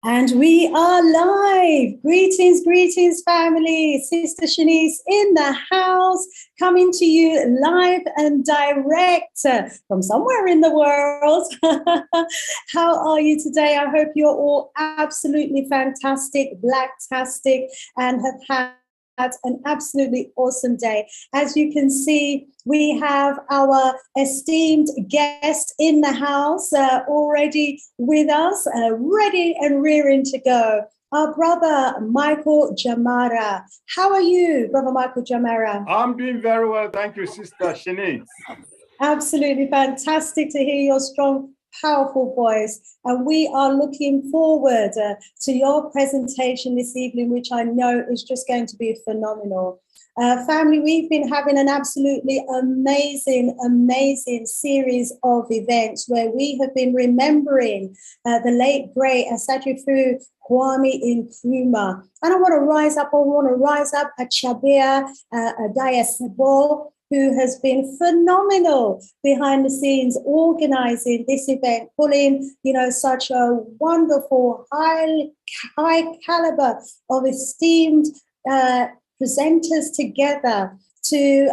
And we are live. Greetings, greetings, family. Sister Shanice in the house, coming to you live and direct from somewhere in the world. How are you today? I hope you're all absolutely fantastic, blacktastic, and have had an absolutely awesome day. As you can see, we have our esteemed guest in the house already with us, ready and rearing to go. Our brother, Michael Jamara. How are you, brother Michael Jamara? I'm doing very well. Thank you, Sister Shanice. Absolutely fantastic to hear your strong, powerful voice. And we are looking forward to your presentation this evening, which I know is just going to be phenomenal. Family, we've been having an absolutely amazing series of events where we have been remembering the late, great Asajifu Kwame Nkrumah. And I want to rise up Achabea Adayasebo, who has been phenomenal behind the scenes, organizing this event, pulling, such a wonderful, high caliber of esteemed presenters together to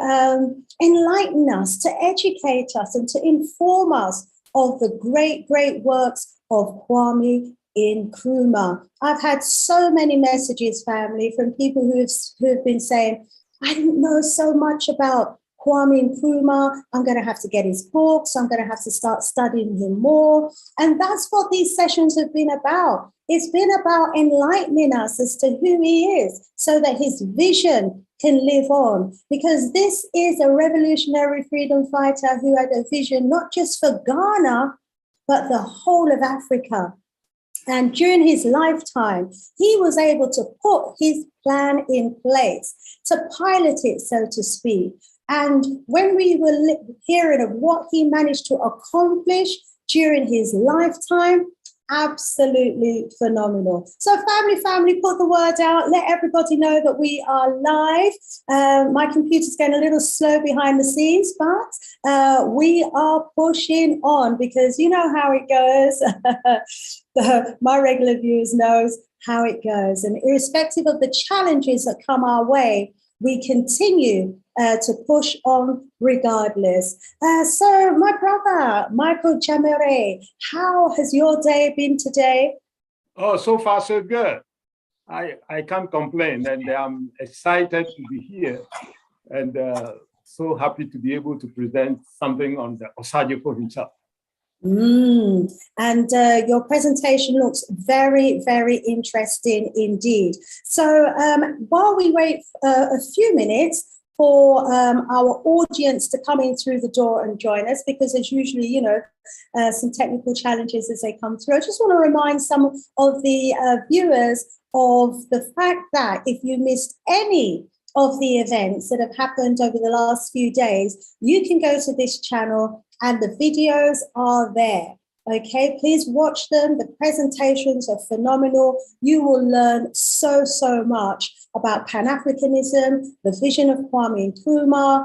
enlighten us, to educate us, and to inform us of the great, great works of Kwame Nkrumah. I've had so many messages, family, from people who have been saying, I didn't know so much about Kwame Nkrumah. I'm going to have to get his books. I'm going to have to start studying him more. And that's what these sessions have been about. It's been about enlightening us as to who he is so that his vision can live on. Because this is a revolutionary freedom fighter who had a vision not just for Ghana, but the whole of Africa. And during his lifetime, he was able to put his plan in place, to pilot it, so to speak. And when we were hearing of what he managed to accomplish during his lifetime, absolutely phenomenal. So family, put the word out. Let everybody know that we are live. My computer's getting a little slow behind the scenes, but we are pushing on because you know how it goes. My regular viewers knows how it goes. And irrespective of the challenges that come our way, we continue to push on regardless. So my brother, Michael Jamere, how has your day been today? Oh, so far so good. I can't complain, and I'm excited to be here and so happy to be able to present something on the Osagyefo himself. And your presentation looks very, very interesting indeed. So while we wait a few minutes for our audience to come in through the door and join us, because there's usually, some technical challenges as they come through. I just want to remind some of the viewers of the fact that if you missed any of the events that have happened over the last few days, you can go to this channel and the videos are there. Okay, please watch them. The presentations are phenomenal. You will learn so much about Pan-Africanism, the vision of Kwame Nkrumah,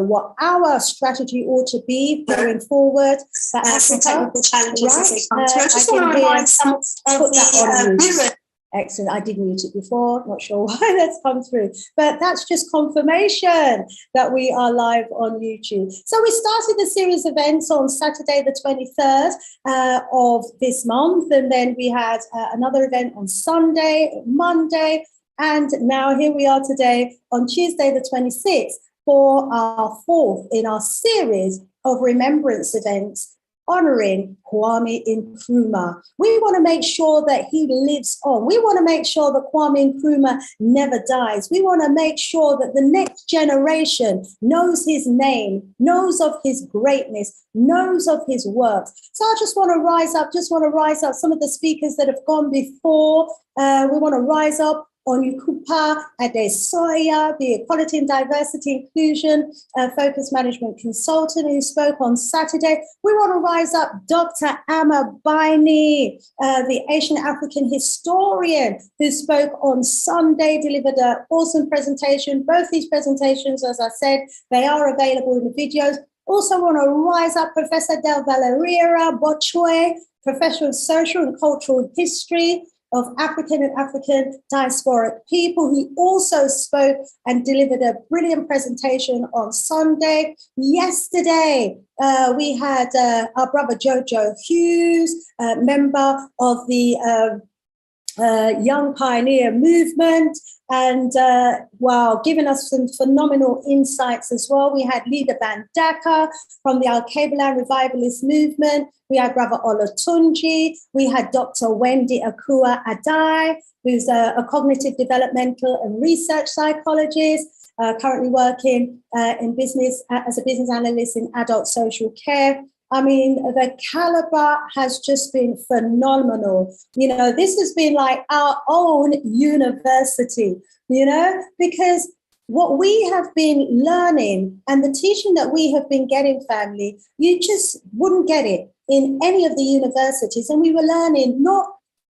what our strategy ought to be going forward for Africa. Technical challenges, right? I just want to remind some of the viewers. Excellent. I did mute it before. Not sure why that's come through, but that's just confirmation that we are live on YouTube. So we started the series of events on Saturday, the 23rd of this month. And then we had another event on Sunday, Monday, and now here we are today on Tuesday, the 26th for our fourth in our series of remembrance events honoring Kwame Nkrumah. We want to make sure that he lives on. We want to make sure that Kwame Nkrumah never dies. We want to make sure that the next generation knows his name, knows of his greatness, knows of his works. So I just want to rise up some of the speakers that have gone before. We want to rise up Onyekupa Adesoya, the Equality and Diversity Inclusion Focus Management Consultant who spoke on Saturday. We want to rise up Dr. Amma Baini, the Asian African historian who spoke on Sunday, delivered an awesome presentation. Both these presentations, as I said, they are available in the videos. Also want to rise up Professor Del Valeria Bochwe, Professor of Social and Cultural History, of African and African diasporic people who also spoke and delivered a brilliant presentation on Sunday. Yesterday, we had our brother Jojo Hughes, member of the Young Pioneer Movement, and wow, giving us some phenomenal insights as well. We had Leader Bandaka from the Al-Kabelan Revivalist Movement. We had Brother Olatunji. We had Dr. Wendy Akua Adai, who's a cognitive developmental and research psychologist, currently working in business as a business analyst in adult social care. I mean, the caliber has just been phenomenal. You know, this has been like our own university, you know, because what we have been learning and the teaching that we have been getting, family, you just wouldn't get it in any of the universities. And we were learning not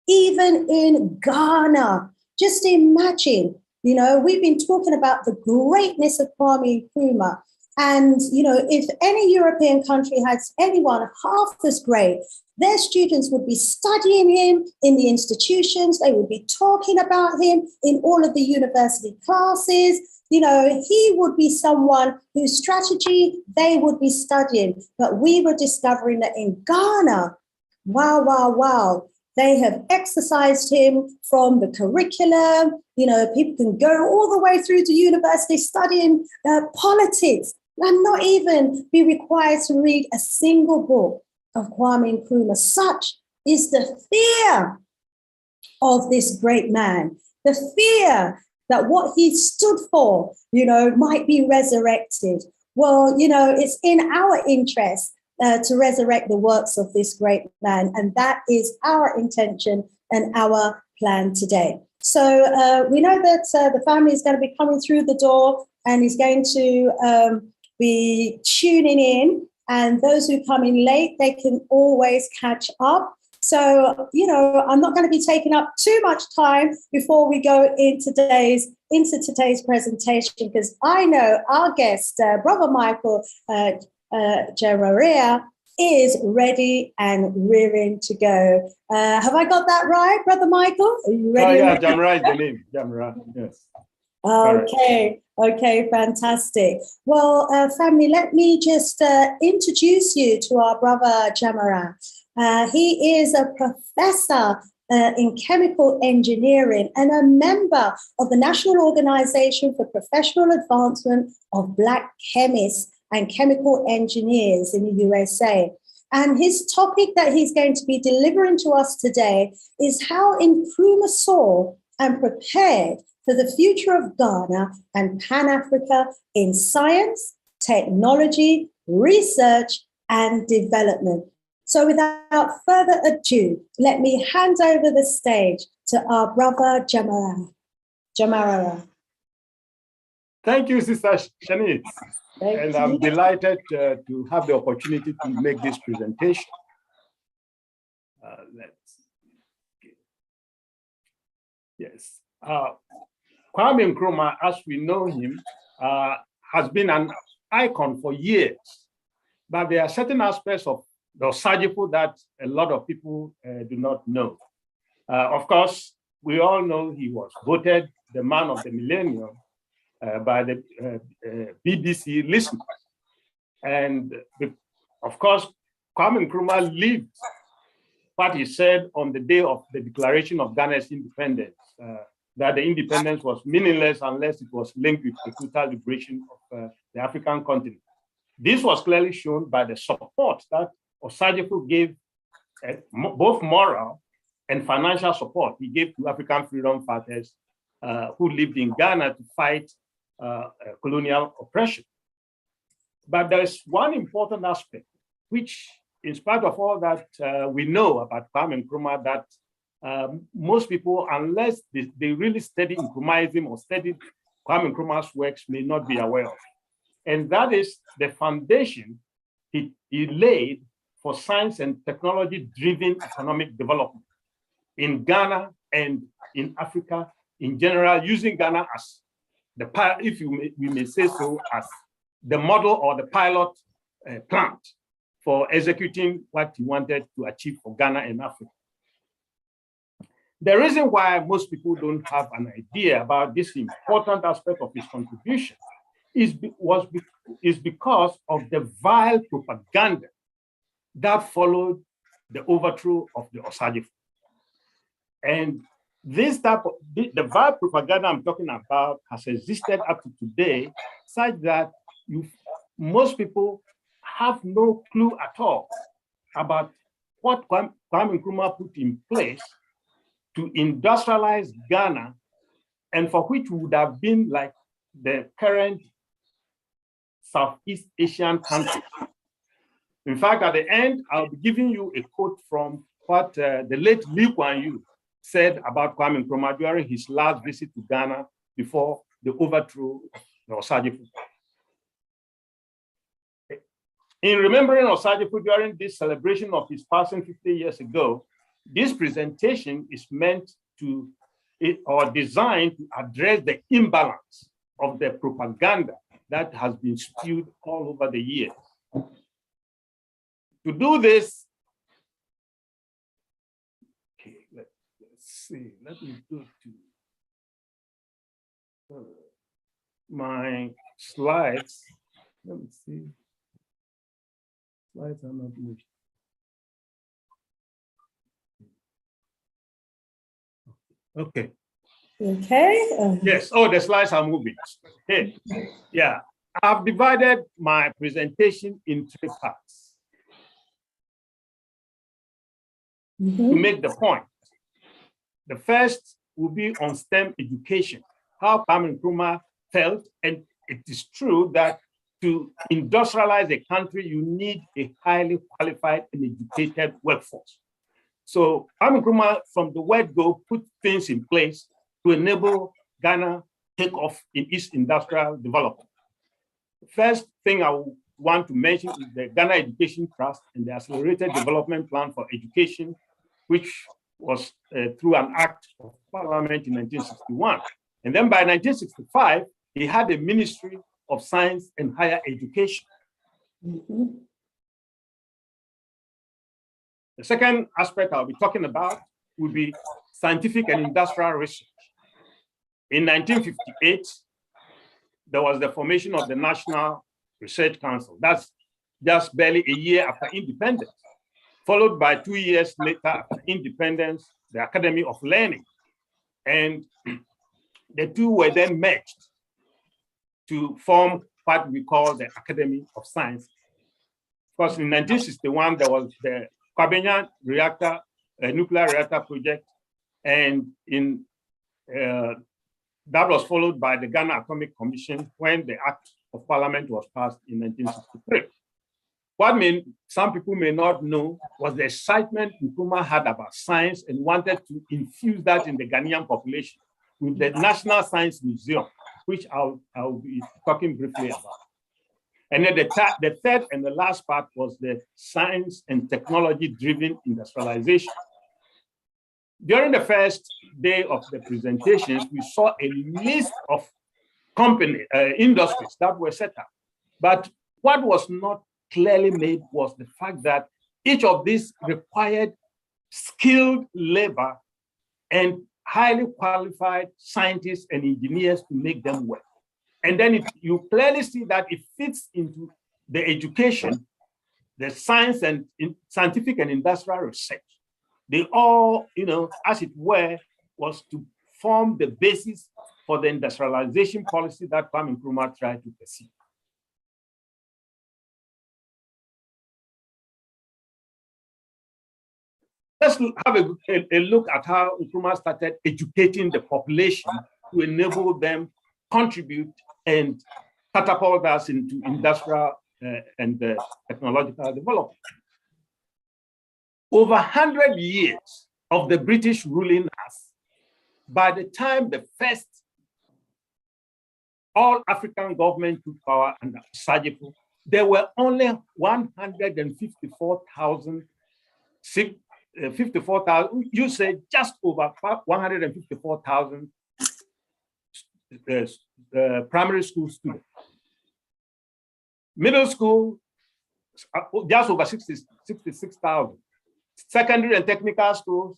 even in Ghana. Just imagine, you know, we've been talking about the greatness of Kwame Nkrumah. And, you know, if any European country has anyone half as great, their students would be studying him in the institutions. They would be talking about him in all of the university classes. You know, he would be someone whose strategy they would be studying. But we were discovering that in Ghana, wow, they have exercised him from the curriculum. You know, people can go all the way through to university studying politics and not even be required to read a single book of Kwame Nkrumah. Such is the fear of this great man, the fear that what he stood for, you know, might be resurrected. Well, you know, it's in our interest to resurrect the works of this great man, and that is our intention and our plan today. So we know that the family is going to be coming through the door and is going to be tuning in, and those who come in late, they can always catch up. So, you know, I'm not going to be taking up too much time before we go into today's presentation, because I know our guest, Brother Michael Jamaria, is ready and rearing to go. Have I got that right, Brother Michael? Are you ready? Oh, yeah, Jamra is the name. Jamra, yes. Okay, fantastic. Well, family, let me just introduce you to our brother Jamara. He is a professor in chemical engineering and a member of the National Organization for Professional Advancement of Black Chemists and Chemical Engineers in the USA. And his topic that he's going to be delivering to us today is how Nkrumah saw and prepared for the future of Ghana and Pan-Africa in science, technology, research, and development. So without further ado, let me hand over the stage to our brother Jamara. Thank you, Sister Shanice. And I'm delighted to have the opportunity to make this presentation. Yes. Kwame Nkrumah, as we know him, has been an icon for years. But there are certain aspects of the Osagifo that a lot of people do not know. Of course, we all know he was voted the man of the millennium by the BBC listeners. And of course, Kwame Nkrumah lived what he said on the day of the declaration of Ghana's independence, that the independence was meaningless unless it was linked with the total liberation of the African continent. This was clearly shown by the support that Osagifo gave, both moral and financial support he gave to African freedom fighters who lived in Ghana to fight colonial oppression. But there's one important aspect, which in spite of all that we know about Kwame Nkrumah, that most people, unless they really study Nkrumahism or study Kwame Nkrumah's works, may not be aware of. And that is the foundation he laid for science and technology-driven economic development in Ghana and in Africa in general, using Ghana as the, if we may say so, as the model or the pilot plant for executing what he wanted to achieve for Ghana and Africa. The reason why most people don't have an idea about this important aspect of his contribution is because of the vile propaganda that followed the overthrow of the Osagefo. And this type of, the vile propaganda I'm talking about has existed up to today, such that most people have no clue at all about what Kwame Nkrumah put in place to industrialize Ghana, and for which would have been like the current Southeast Asian country. In fact, at the end, I'll be giving you a quote from what the late Lee Kuan Yew said about Kwame Nkrumah during his last visit to Ghana before the overthrow of the Osagefo. In remembering Osagefo during this celebration of his passing 50 years ago, this presentation is meant to, or designed to address the imbalance of the propaganda that has been spewed all over the years. To do this, okay, let's see, let me go to my slides. Let me see. Slides are not moving. Okay. Okay. Yes. Oh, the slides are moving. Okay. Yeah. I've divided my presentation in 3 parts to make the point. The first will be on STEM education, how Kwame Nkrumah felt, and it is true that to industrialize a country, you need a highly qualified and educated workforce. So Kwame Nkrumah, from the word go, put things in place to enable Ghana take off in its industrial development. The first thing I want to mention is the Ghana Education Trust and the Accelerated Development Plan for Education, which was through an act of parliament in 1961. And then by 1965, he had a Ministry of Science and Higher Education. The second aspect I'll be talking about will be scientific and industrial research. In 1958, there was the formation of the National Research Council. That's just barely a year after independence, followed by 2 years later after independence, the Academy of Learning. And the two were then merged to form what we call the Academy of Science. Because in 1961, there was the Kwabena reactor, nuclear reactor project, and that was followed by the Ghana Atomic Commission when the Act of Parliament was passed in 1963. What some people may not know was the excitement Nkrumah had about science and wanted to infuse that in the Ghanaian population with the National Science Museum, which I'll be talking briefly about. And then the third and the last part was the science and technology-driven industrialization. During the first day of the presentations, we saw a list of industries that were set up. But what was not clearly made was the fact that each of these required skilled labor and highly qualified scientists and engineers to make them work. And then you clearly see that it fits into the education, the science and scientific and industrial research. They all, as it were, was to form the basis for the industrialization policy that Kwame Nkrumah tried to pursue. Let's have a look at how Nkrumah started educating the population to enable them contribute and catapult us into industrial and technological development. Over 100 years of the British ruling us, by the time the first all-African government took power under Osagefo, there were only 154,000, you say just over 154,000 primary school students. Middle school, just over 66,000. Secondary and technical schools,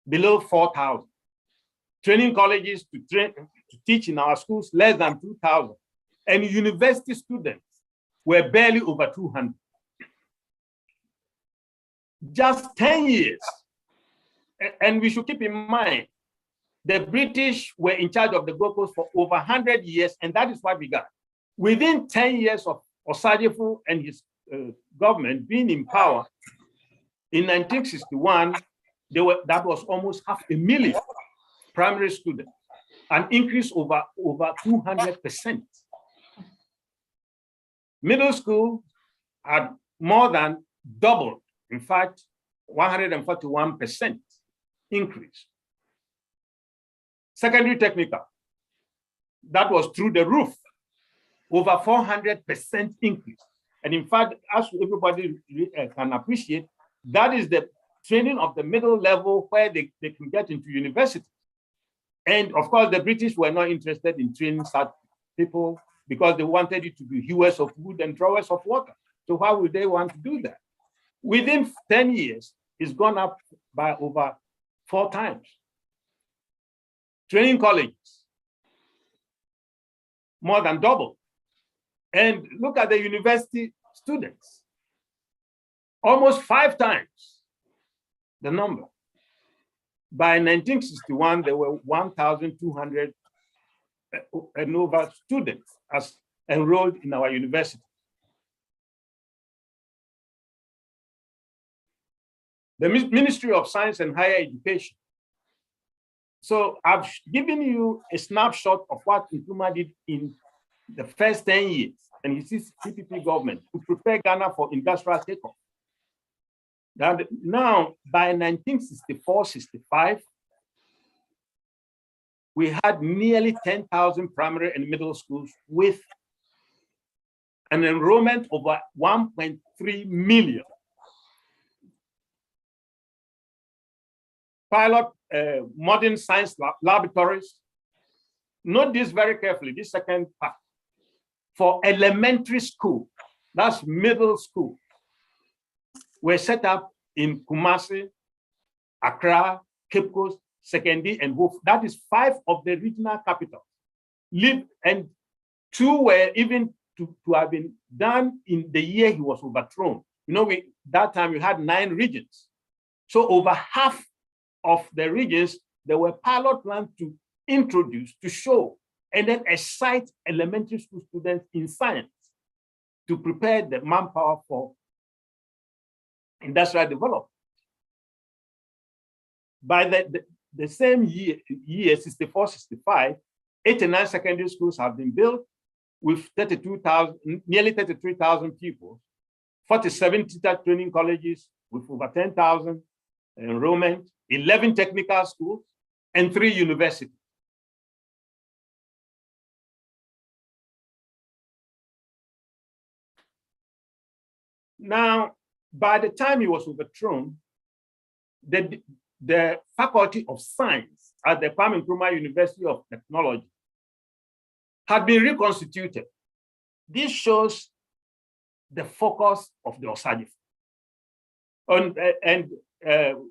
below 4,000. Training colleges to teach in our schools, less than 2,000. And university students were barely over 200. Just 10 years. And we should keep in mind, the British were in charge of the Gold Coast for over 100 years, and that is what we got. Within 10 years of Osagyefo and his government being in power, in 1961, that was almost 500,000 primary students, an increase over 200%. Middle school had more than doubled, in fact, 141% increase. Secondary technical, that was through the roof, over 400% increase. And in fact, as everybody can appreciate, that is the training of the middle level where they can get into university. And of course, the British were not interested in training such people because they wanted it to be hewers of wood and drawers of water. So why would they want to do that? Within 10 years, it's gone up by over 4 times. Training colleges, more than double. And look at the university students, almost 5 times the number. By 1961, there were 1,200 and over students as enrolled in our university. The Ministry of Science and Higher Education. So I've given you a snapshot of what Nkrumah did in the first 10 years and his CPP government to prepare Ghana for industrial takeoff. Now, by 1964-65, we had nearly 10,000 primary and middle schools with an enrollment of 1.3 million. Pilot modern science laboratories. Note this very carefully, this second part. For elementary school, that's middle school, were set up in Kumasi, Accra, Cape Coast, Sekondi, and Hof. That is 5 of the regional capitals. And 2 were even to have been done in the year he was overthrown. You know, that time we had 9 regions. So over half of the regions, there were pilot plans to introduce, to show, and then excite elementary school students in science to prepare the manpower for industrial development. By the same year 64-65, 89 secondary schools have been built with 32,000, nearly 33,000 people, 47 teacher training colleges with over 10,000 enrollment, 11 technical schools, and 3 universities. Now, by the time he was overthrown, the Faculty of Science at the Nkrumah University of Technology had been reconstituted. This shows the focus of the Osagyefo.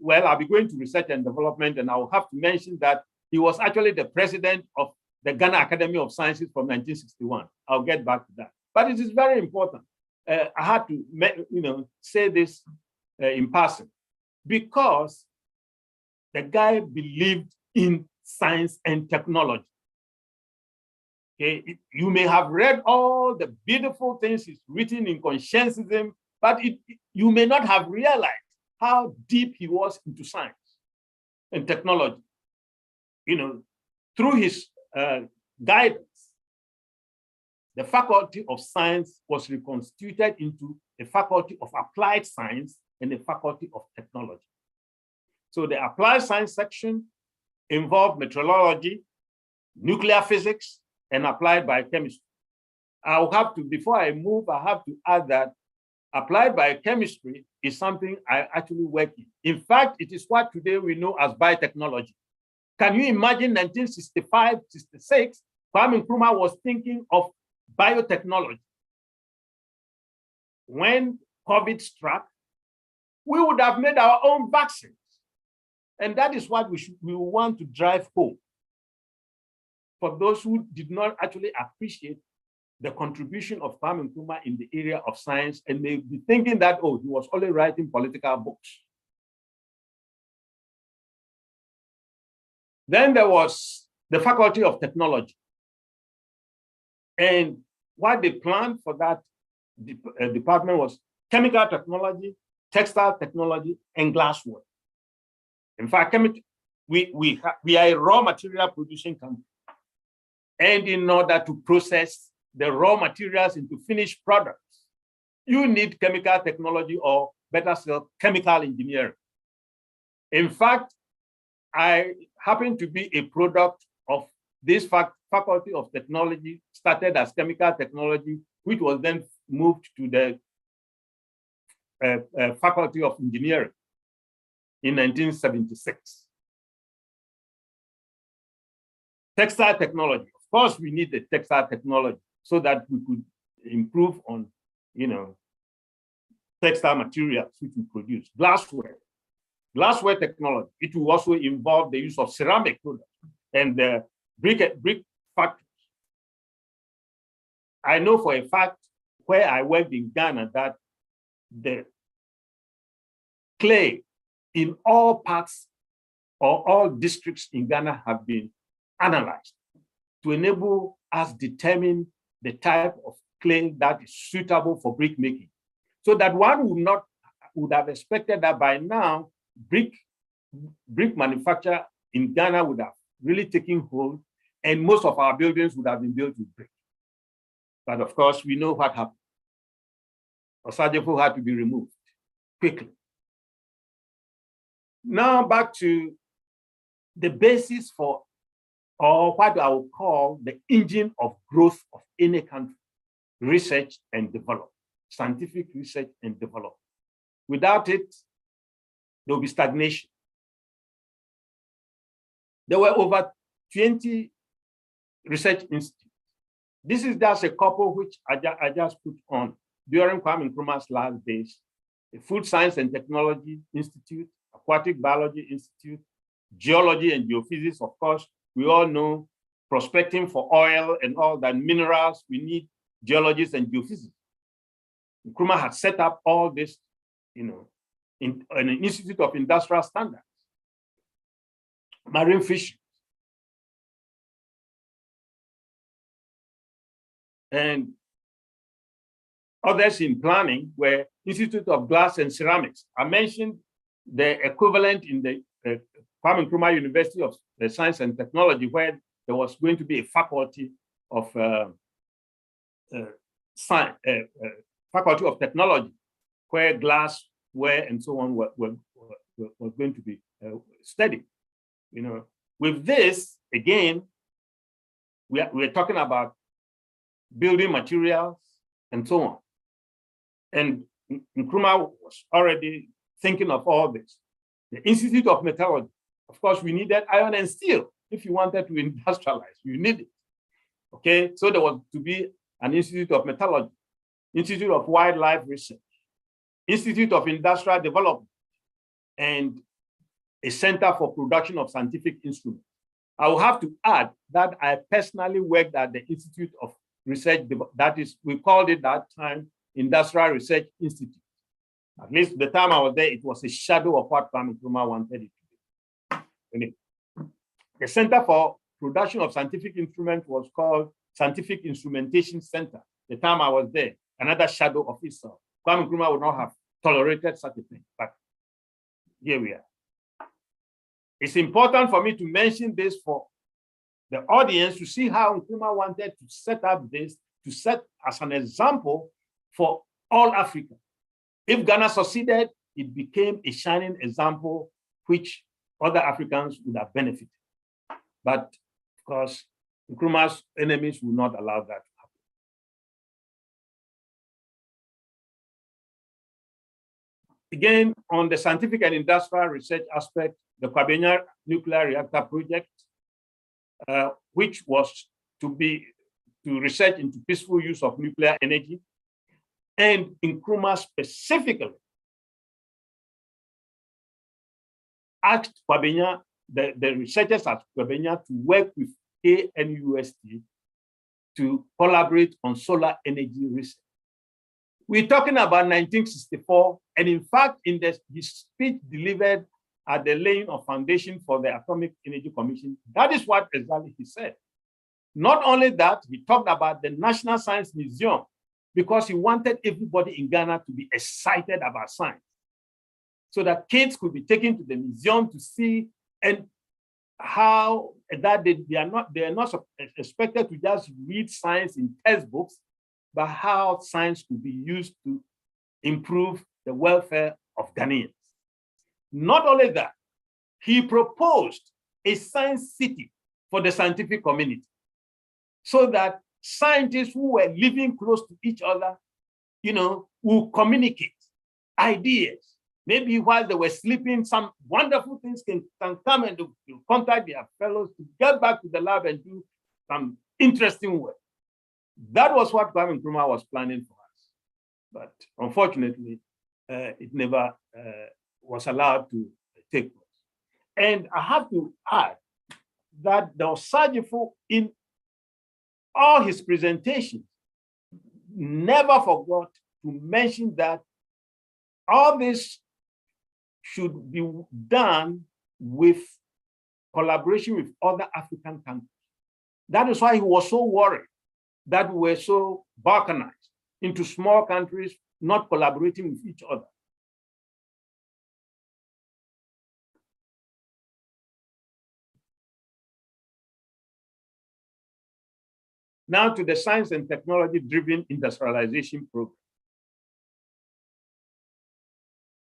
Well, I'll be going to research and development, and I'll have to mention that he was actually the president of the Ghana Academy of Sciences from 1961. I'll get back to that. But it is very important. I had to say this in passing, because the guy believed in science and technology. Okay? You may have read all the beautiful things he's written in Conscientism, but you may not have realized how deep he was into science and technology. Through his guidance, the Faculty of Science was reconstituted into a Faculty of Applied Science and a Faculty of Technology. So the Applied Science section involved meteorology, nuclear physics, and applied biochemistry. Before I move, I have to add that applied biochemistry is something I actually work in. In fact, it is what today we know as biotechnology. Can you imagine 1965, 66, Kwame Nkrumah was thinking of biotechnology? When COVID struck, we would have made our own vaccines. And that is what we want to drive home for those who did not actually appreciate the contribution of Kwame Nkrumah in the area of science, and may be thinking that, oh, he was only writing political books. Then there was the Faculty of Technology. And what they planned for that department was chemical technology, textile technology, and glassware. In fact, we are a raw material producing country. And in order to process the raw materials into finished products, you need chemical technology, or better still, chemical engineering. In fact, I happen to be a product of this Faculty of Technology, started as chemical technology, which was then moved to the Faculty of Engineering in 1976. Textile technology. Of course, we need the textile technology so that we could improve on, textile materials which we produce. Glassware technology. It will also involve the use of ceramic products and the brick factories. I know for a fact, where I worked in Ghana, that the clay in all parts or all districts in Ghana have been analyzed to enable us determine the type of clay that is suitable for brick making. So that one would have expected that by now, brick manufacture in Ghana would have really taken hold, and most of our buildings would have been built with brick. But of course, we know what happened. Osajefo had to be removed quickly. Now back to the basis for, or what I would call the engine of growth of any country: research and development, scientific research and development. Without it, there will be stagnation. There were over 20 research institutes. This is just a couple which I just put on during Kwame Nkrumah's last days: the Food Science and Technology Institute, Aquatic Biology Institute, Geology and Geophysics. Of course, we all know prospecting for oil and all that minerals, we need geologists and geophysicists. Nkrumah had set up all this, in an Institute of Industrial Standards, marine fisheries. And others in planning were Institute of Glass and Ceramics. I mentioned the equivalent in the Kwame Nkrumah University of Science and Technology, where there was going to be a faculty of Faculty of Technology, where glassware and so on were going to be studied. With this, again, we're talking about building materials and so on. And Nkrumah was already thinking of all this. The Institute of Metallurgy, of course, we needed iron and steel. If you wanted to industrialize, you need it. Okay, so there was to be an Institute of Metallurgy, Institute of Wildlife Research, Institute of Industrial Development, and a Center for Production of Scientific Instruments. I will have to add that I personally worked at the Institute of Research, that is, we called it that time Industrial Research Institute. At least the time I was there, it was a shadow of what Kwame Nkrumah wanted it to be. The Center for Production of Scientific Instruments was called Scientific Instrumentation Center. The time I was there, another shadow of itself. Kwame Nkrumah would not have tolerated such a thing, but here we are. It's important for me to mention this for the audience to see how Nkrumah wanted to set up this, to set as an example for all Africa. If Ghana succeeded, it became a shining example which other Africans would have benefited. But of course, Nkrumah's enemies will not allow that to happen. Again, on the scientific and industrial research aspect, the Kwabenya nuclear reactor project, which was to research into peaceful use of nuclear energy, and Nkrumah specifically asked Kwabena, the researchers at Kwabena, to work with KNUST to collaborate on solar energy research. We're talking about 1964, and in fact, in his speech delivered at the laying of foundation for the Atomic Energy Commission, that is what exactly he said. Not only that, he talked about the National Science Museum because he wanted everybody in Ghana to be excited about science, so that kids could be taken to the museum to see and how that they are not expected to just read science in textbooks, but how science could be used to improve the welfare of Ghanaians. Not only that, he proposed a science city for the scientific community, so that scientists who were living close to each other, will communicate ideas. Maybe while they were sleeping, some wonderful things can come and to contact their fellows to get back to the lab and do some interesting work. That was what Kwame Nkrumah was planning for us. But unfortunately, it never was allowed to take place. And I have to add that the Osagyefo, in all his presentations, never forgot to mention that all this should be done with collaboration with other African countries. That is why he was so worried that we were so balkanized into small countries not collaborating with each other. Now to the science and technology-driven industrialization program.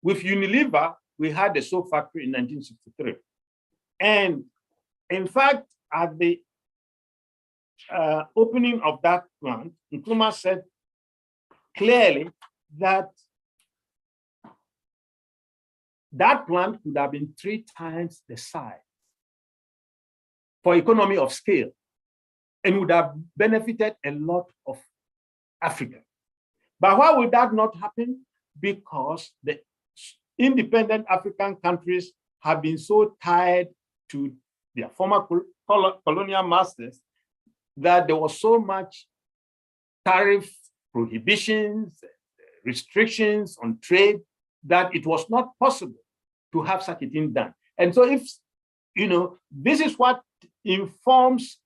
With Unilever, we had the soap factory in 1963. And in fact, at the opening of that plant, Nkrumah said clearly that that plant could have been 3 times the size for economy of scale and would have benefited a lot of Africa. But why would that not happen? Because the independent African countries have been so tied to their former colonial masters that there was so much tariff prohibitions, restrictions on trade, that it was not possible to have such a thing done. And so if, this is what informs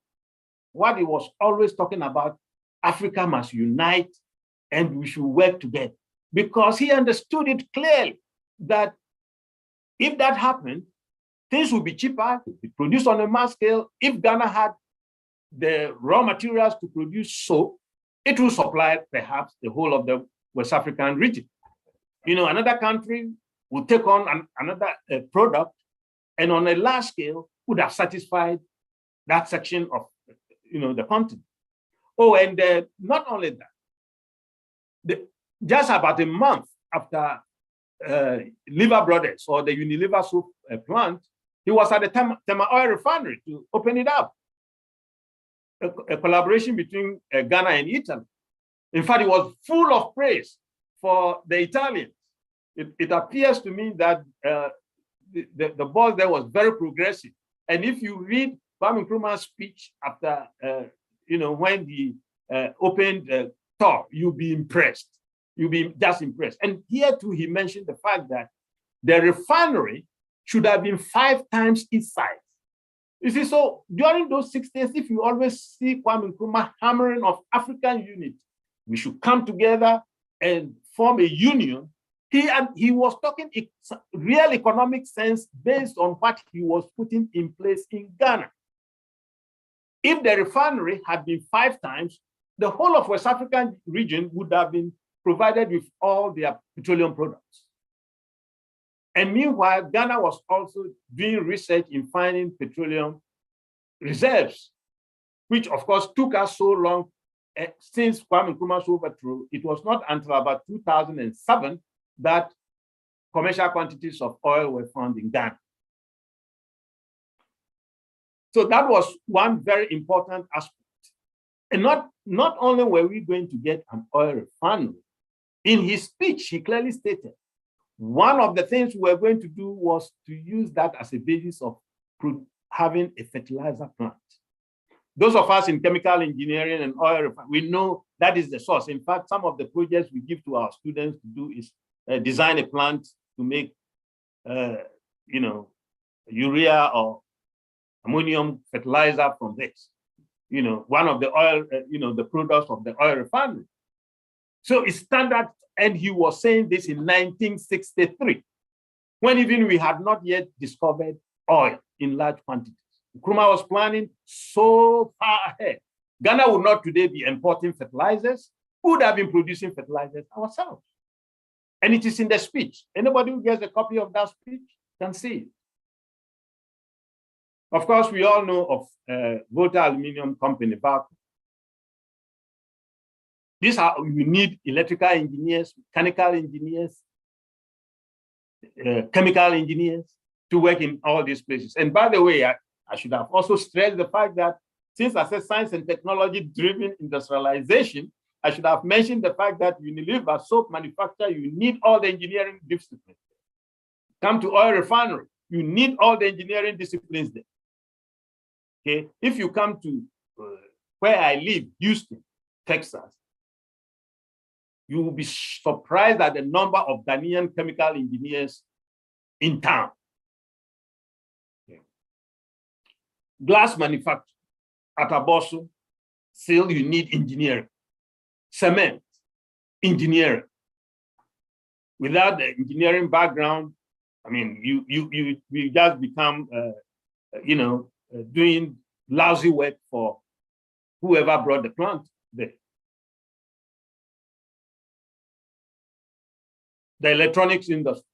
what he was always talking about, Africa must unite and we should work together, because he understood it clearly that if that happened, things would be cheaper, would be produced on a mass scale. If Ghana had the raw materials to produce soap, it will supply perhaps the whole of the West African region. Another country will take on another product, and on a large scale would have satisfied that section of the continent. Oh, and not only that, just about a month after Lever Brothers or the Unilever soap plant, he was at the Tema Oil Refinery to open it up. A collaboration between Ghana and Italy. In fact, it was full of praise for the Italians. It appears to me that the boss there was very progressive. And if you read Kwame Nkrumah's speech after, when he opened TOR, you'll be impressed. You'll be just impressed. And here too, he mentioned the fact that the refinery should have been 5 times its size. You see, so during those 60s, if you always see Kwame Nkrumah hammering of African unity, we should come together and form a union. He was talking real economic sense based on what he was putting in place in Ghana. If the refinery had been 5 times, the whole of West African region would have been provided with all their petroleum products. And meanwhile, Ghana was also doing research in finding petroleum reserves, which of course took us so long since Kwame Nkrumah's overthrow. It was not until about 2007 that commercial quantities of oil were found in Ghana. So that was one very important aspect. And not only were we going to get an oil refinery, in his speech, he clearly stated, One of the things we were going to do was to use that as a basis of having a fertilizer plant. Those of us in chemical engineering and oil, we know that is the source. In fact, some of the projects we give to our students to do is design a plant to make, urea or ammonium fertilizer from this. One of the oil, the products of the oil refinery. So it's standard, and he was saying this in 1963, when even we had not yet discovered oil in large quantities. Nkrumah was planning so far ahead. Ghana would not today be importing fertilizers. We would have been producing fertilizers ourselves. And it is in the speech. Anybody who gets a copy of that speech can see it. Of course, we all know of Volta Aluminium Company back. These are, we need electrical engineers, mechanical engineers, chemical engineers to work in all these places. And by the way, I should have also stressed the fact that since I said science and technology driven industrialization, I should have mentioned the fact that Unilever soap manufacturer, you need all the engineering disciplines. Come to oil refinery, you need all the engineering disciplines there. Okay, if you come to where I live, Houston, Texas, you will be surprised at the number of Ghanaian chemical engineers in town. Okay. Glass manufacture at Abosu, still you need engineering. Cement, engineering. Without the engineering background, I mean, you just become, doing lousy work for whoever brought the plant there. The electronics industry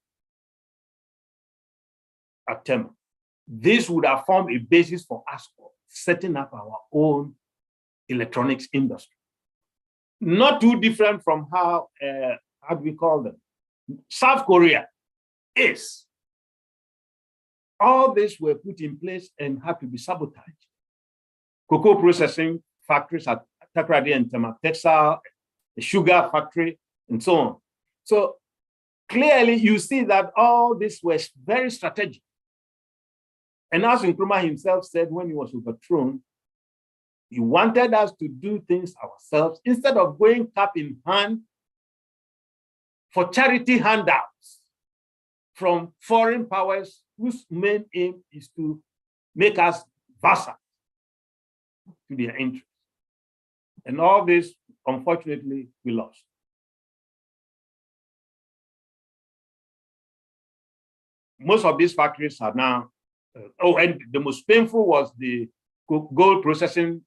at Tema. This would have formed a basis for us setting up our own electronics industry. Not too different from how do we call them? South Korea is. All this were put in place and had to be sabotaged. Cocoa processing factories at Takoradi and Tema, textile, the sugar factory, and so on. So clearly you see that all this was very strategic. And as Nkrumah himself said when he was overthrown, he wanted us to do things ourselves instead of going cap in hand for charity handouts from foreign powers whose main aim is to make us vassal to their interests. And all this, unfortunately, we lost. Most of these factories are now, and the most painful was the gold processing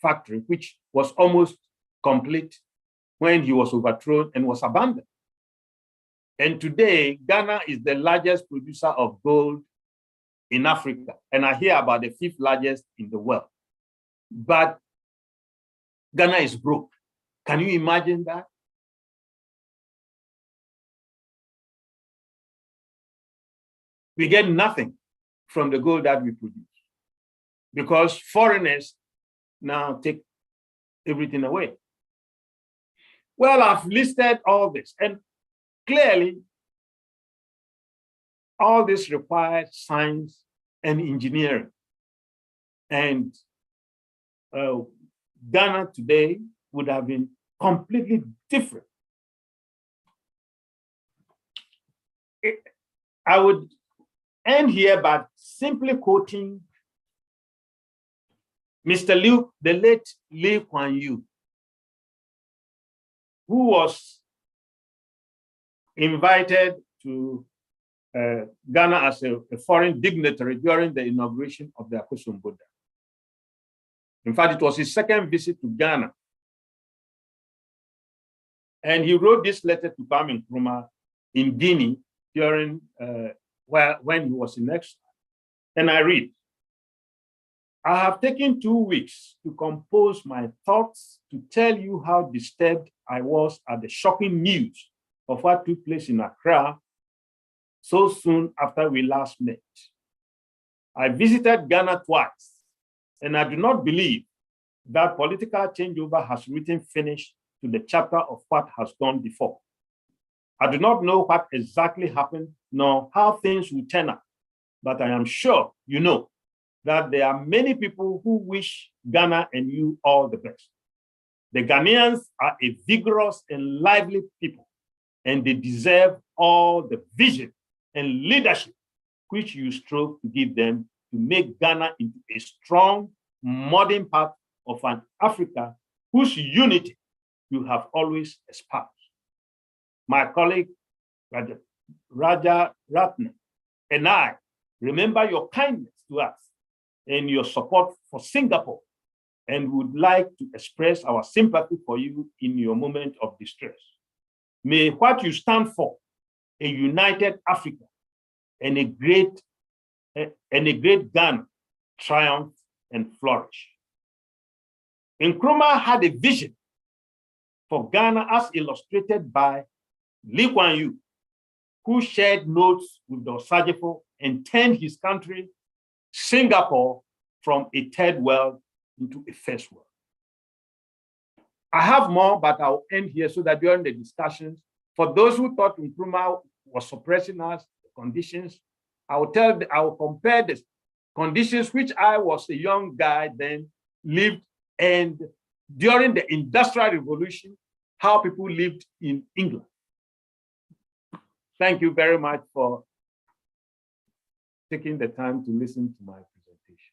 factory, which was almost complete when he was overthrown and was abandoned. And today, Ghana is the largest producer of gold in Africa. And I hear about the 5th largest in the world. But Ghana is broke. Can you imagine that? We get nothing from the gold that we produce because foreigners now take everything away. Well, I've listed all this, and clearly, all this requires science and engineering. And Ghana today would have been completely different. I would end here by simply quoting Mr. Liu, the late Lee Kuan Yew, who was invited to Ghana as a foreign dignitary during the inauguration of the Akosombo Dam. In fact, it was his second visit to Ghana. And he wrote this letter to Nkrumah in Guinea during when he was in exile. And I read, I have taken 2 weeks to compose my thoughts to tell you how disturbed I was at the shocking news of what took place in Accra so soon after we last met. I visited Ghana twice, and I do not believe that political changeover has written finish to the chapter of what has gone before. I do not know what exactly happened, nor how things will turn out, but I am sure you know that there are many people who wish Ghana and you all the best. The Ghanaians are a vigorous and lively people, and they deserve all the vision and leadership which you strove to give them to make Ghana into a strong, modern part of an Africa whose unity you have always espoused. My colleague, Raja Ratna, and I remember your kindness to us and your support for Singapore, and would like to express our sympathy for you in your moment of distress. May what you stand for, a united Africa and a great Ghana, triumph and flourish. Nkrumah had a vision for Ghana as illustrated by Lee Kuan Yew, who shared notes with the Osagefo and turned his country, Singapore, from a third world into a first world. I have more, but I'll end here so that during the discussions, for those who thought Nkrumah was suppressing us, the conditions, I will compare the conditions which I was a young guy then lived, and during the Industrial Revolution, how people lived in England. Thank you very much for taking the time to listen to my presentation.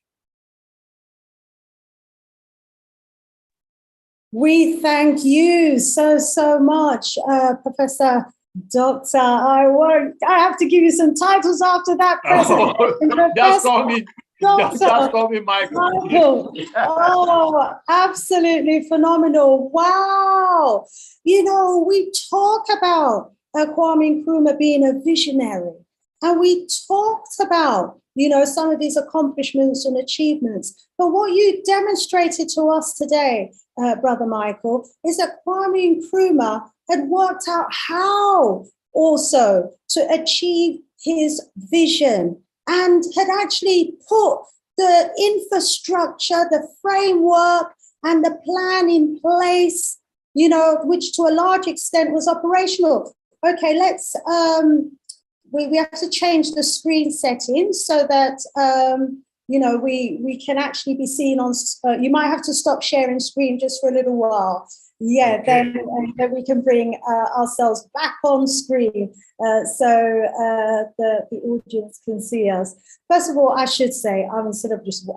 We thank you so much, Professor Doctor. I have to give you some titles after that presentation. Just call me Michael. Michael. Oh, absolutely phenomenal. Wow. You know, we talk about Kwame Nkrumah being a visionary, and we talked about, you know, some of his accomplishments and achievements. But what you demonstrated to us today, Brother Michael, is that Kwame Nkrumah had worked out how also to achieve his vision, and had actually put the infrastructure, the framework, and the plan in place, you know, which to a large extent was operational. Okay, let's, we have to change the screen settings so that, you know, we can actually be seen on, you might have to stop sharing screen just for a little while. Yeah, okay. then we can bring ourselves back on screen so the audience can see us. First of all, I should say,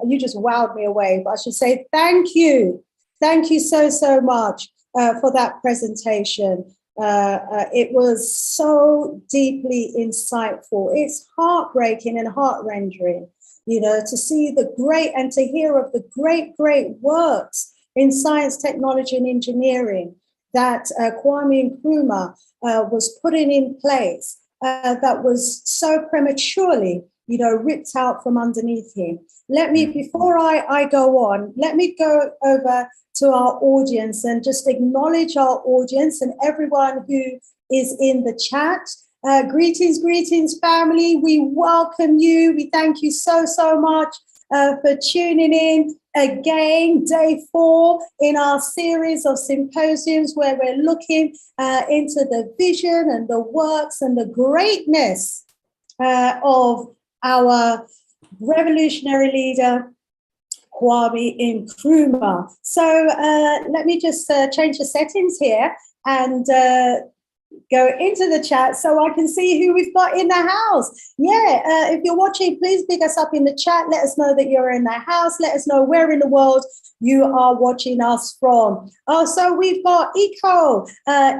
you just wowed me away, but I should say thank you. Thank you so much for that presentation. It was so deeply insightful. It's heartbreaking and heart-rending, you know, to see the great and to hear of the great works in science, technology, and engineering that Kwame Nkrumah was putting in place that was so prematurely, you know, ripped out from underneath him. Let me, before I go on, let me go over to our audience and just acknowledge our audience and everyone who is in the chat. Greetings, family. We welcome you. We thank you so much for tuning in. Again, day 4 in our series of symposiums where we're looking into the vision and the works and the greatness of our revolutionary leader, Kwame Nkrumah. So let me just change the settings here and go into the chat so I can see who we've got in the house. Yeah, if you're watching, please pick us up in the chat. Let us know that you're in the house. Let us know where in the world you are watching us from. So we've got Eco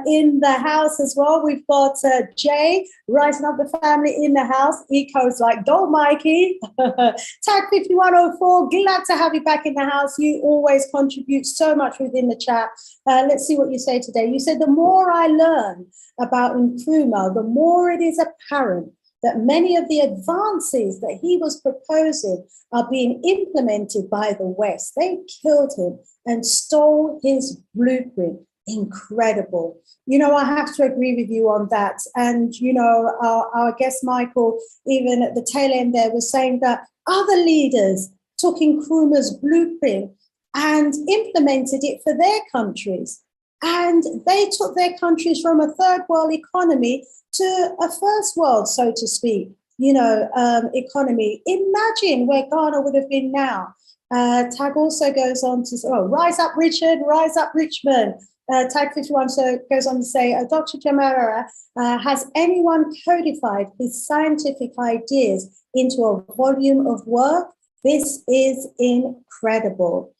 in the house as well. We've got Jay, Rising Up the Family in the house. Eco's like, don't Mikey. Tag 5104, glad to have you back in the house. You always contribute so much within the chat. Let's see what you say today. You said, the more I learn about Nkrumah, the more it is apparent that many of the advances that he was proposing are being implemented by the West. They killed him and stole his blueprint. Incredible. You know, I have to agree with you on that. And, you know, our guest Michael, even at the tail end there, was saying that other leaders took Nkrumah's blueprint and implemented it for their countries. And they took their countries from a third world economy to a first world, so to speak, economy. Imagine where Ghana would have been now. Tag also goes on to say, rise up, Richard, rise up, Richmond. Tag 51 so goes on to say, Dr. Jamara, has anyone codified his scientific ideas into a volume of work? This is incredible.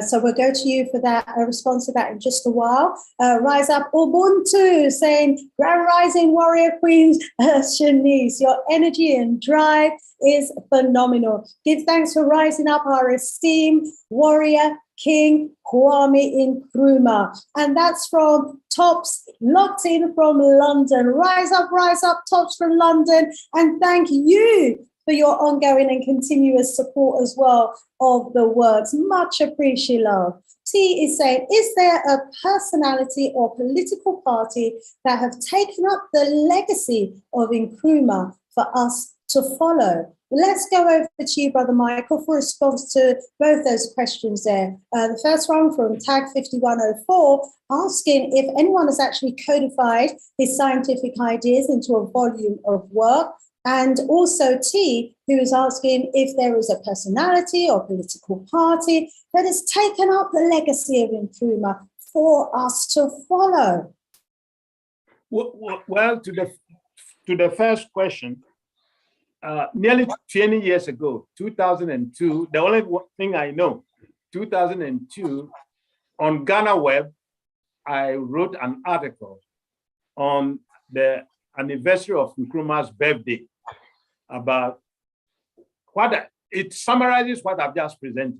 So we'll go to you for that, a response to that in just a while. Rise up Ubuntu, saying, Grand Rising Warrior Queens, Shanice, your energy and drive is phenomenal. Give thanks for rising up our esteemed warrior King Kwame Nkrumah. And that's from Tops, locked in from London. Rise up, Tops from London. And thank you for your ongoing and continuous support as well of the works. Much appreciated, love. T is saying, is there a personality or political party that have taken up the legacy of Nkrumah for us to follow? Let's go over to you, Brother Michael, for a response to both those questions there. The first one from Tag 5104, asking if anyone has actually codified his scientific ideas into a volume of work. And also T, who is asking if there is a personality or political party that has taken up the legacy of Nkrumah for us to follow. Well, to the first question, nearly 20 years ago, 2002, the only thing I know, 2002, on Ghana Web, I wrote an article on the anniversary of Nkrumah's birthday about it summarizes what I've just presented,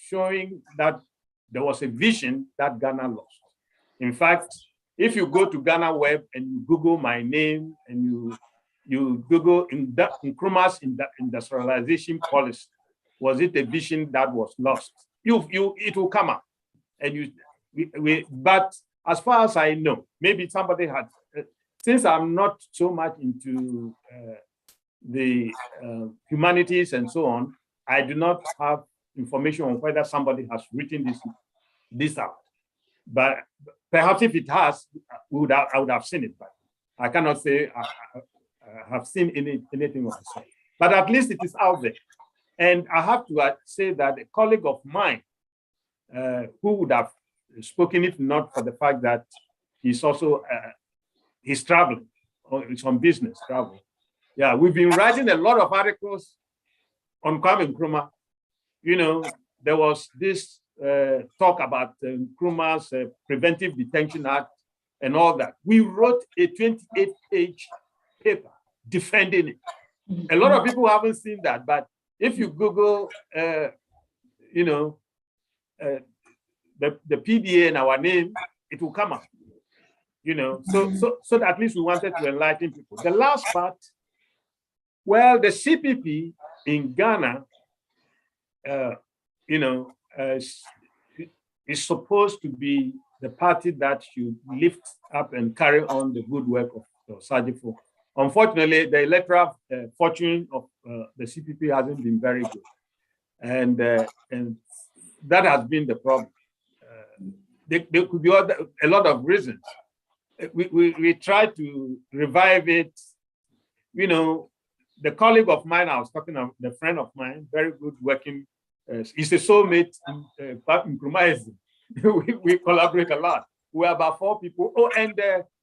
showing that there was a vision that Ghana lost. In fact, if you go to Ghana Web and you Google my name and you Google Nkrumah's industrialization policy, was it a vision that was lost? It will come up. And but as far as I know, maybe somebody had, since I'm not so much into the humanities and so on, I do not have information on whether somebody has written this out. But perhaps if it has, I would have seen it. But I cannot say I have seen anything of the sort. But at least it is out there. And I have to say that a colleague of mine who would have spoken if not for the fact that he's also he's traveling, or it's on business travel. Yeah, we've been writing a lot of articles on Kwame Nkrumah. There was this talk about Nkrumah's Preventive Detention Act and all that. We wrote a 28-page paper defending it. A lot of people haven't seen that, but if you Google, the PDA and our name, it will come up. So at least we wanted to enlighten people. The last part, well, the CPP in Ghana, is supposed to be the party that should lift up and carry on the good work of Sajifo. Unfortunately, the electoral fortune of the CPP hasn't been very good, and that has been the problem. There could be a lot of reasons. We tried to revive it. The colleague of mine, I was talking about, the friend of mine, very good working, he's a soulmate in Nkrumah. We collaborate a lot. We're about 4 people. Oh, and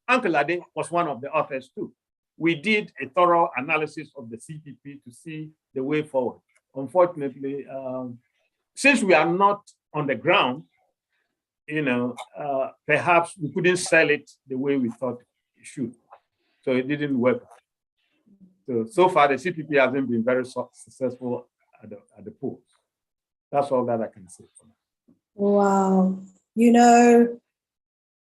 Uncle Ade was one of the authors too. We did a thorough analysis of the CPP to see the way forward. Unfortunately, since we are not on the ground, perhaps we couldn't sell it the way we thought it should. So it didn't work. So far, the CPP hasn't been very successful at the polls. That's all that I can say. Wow.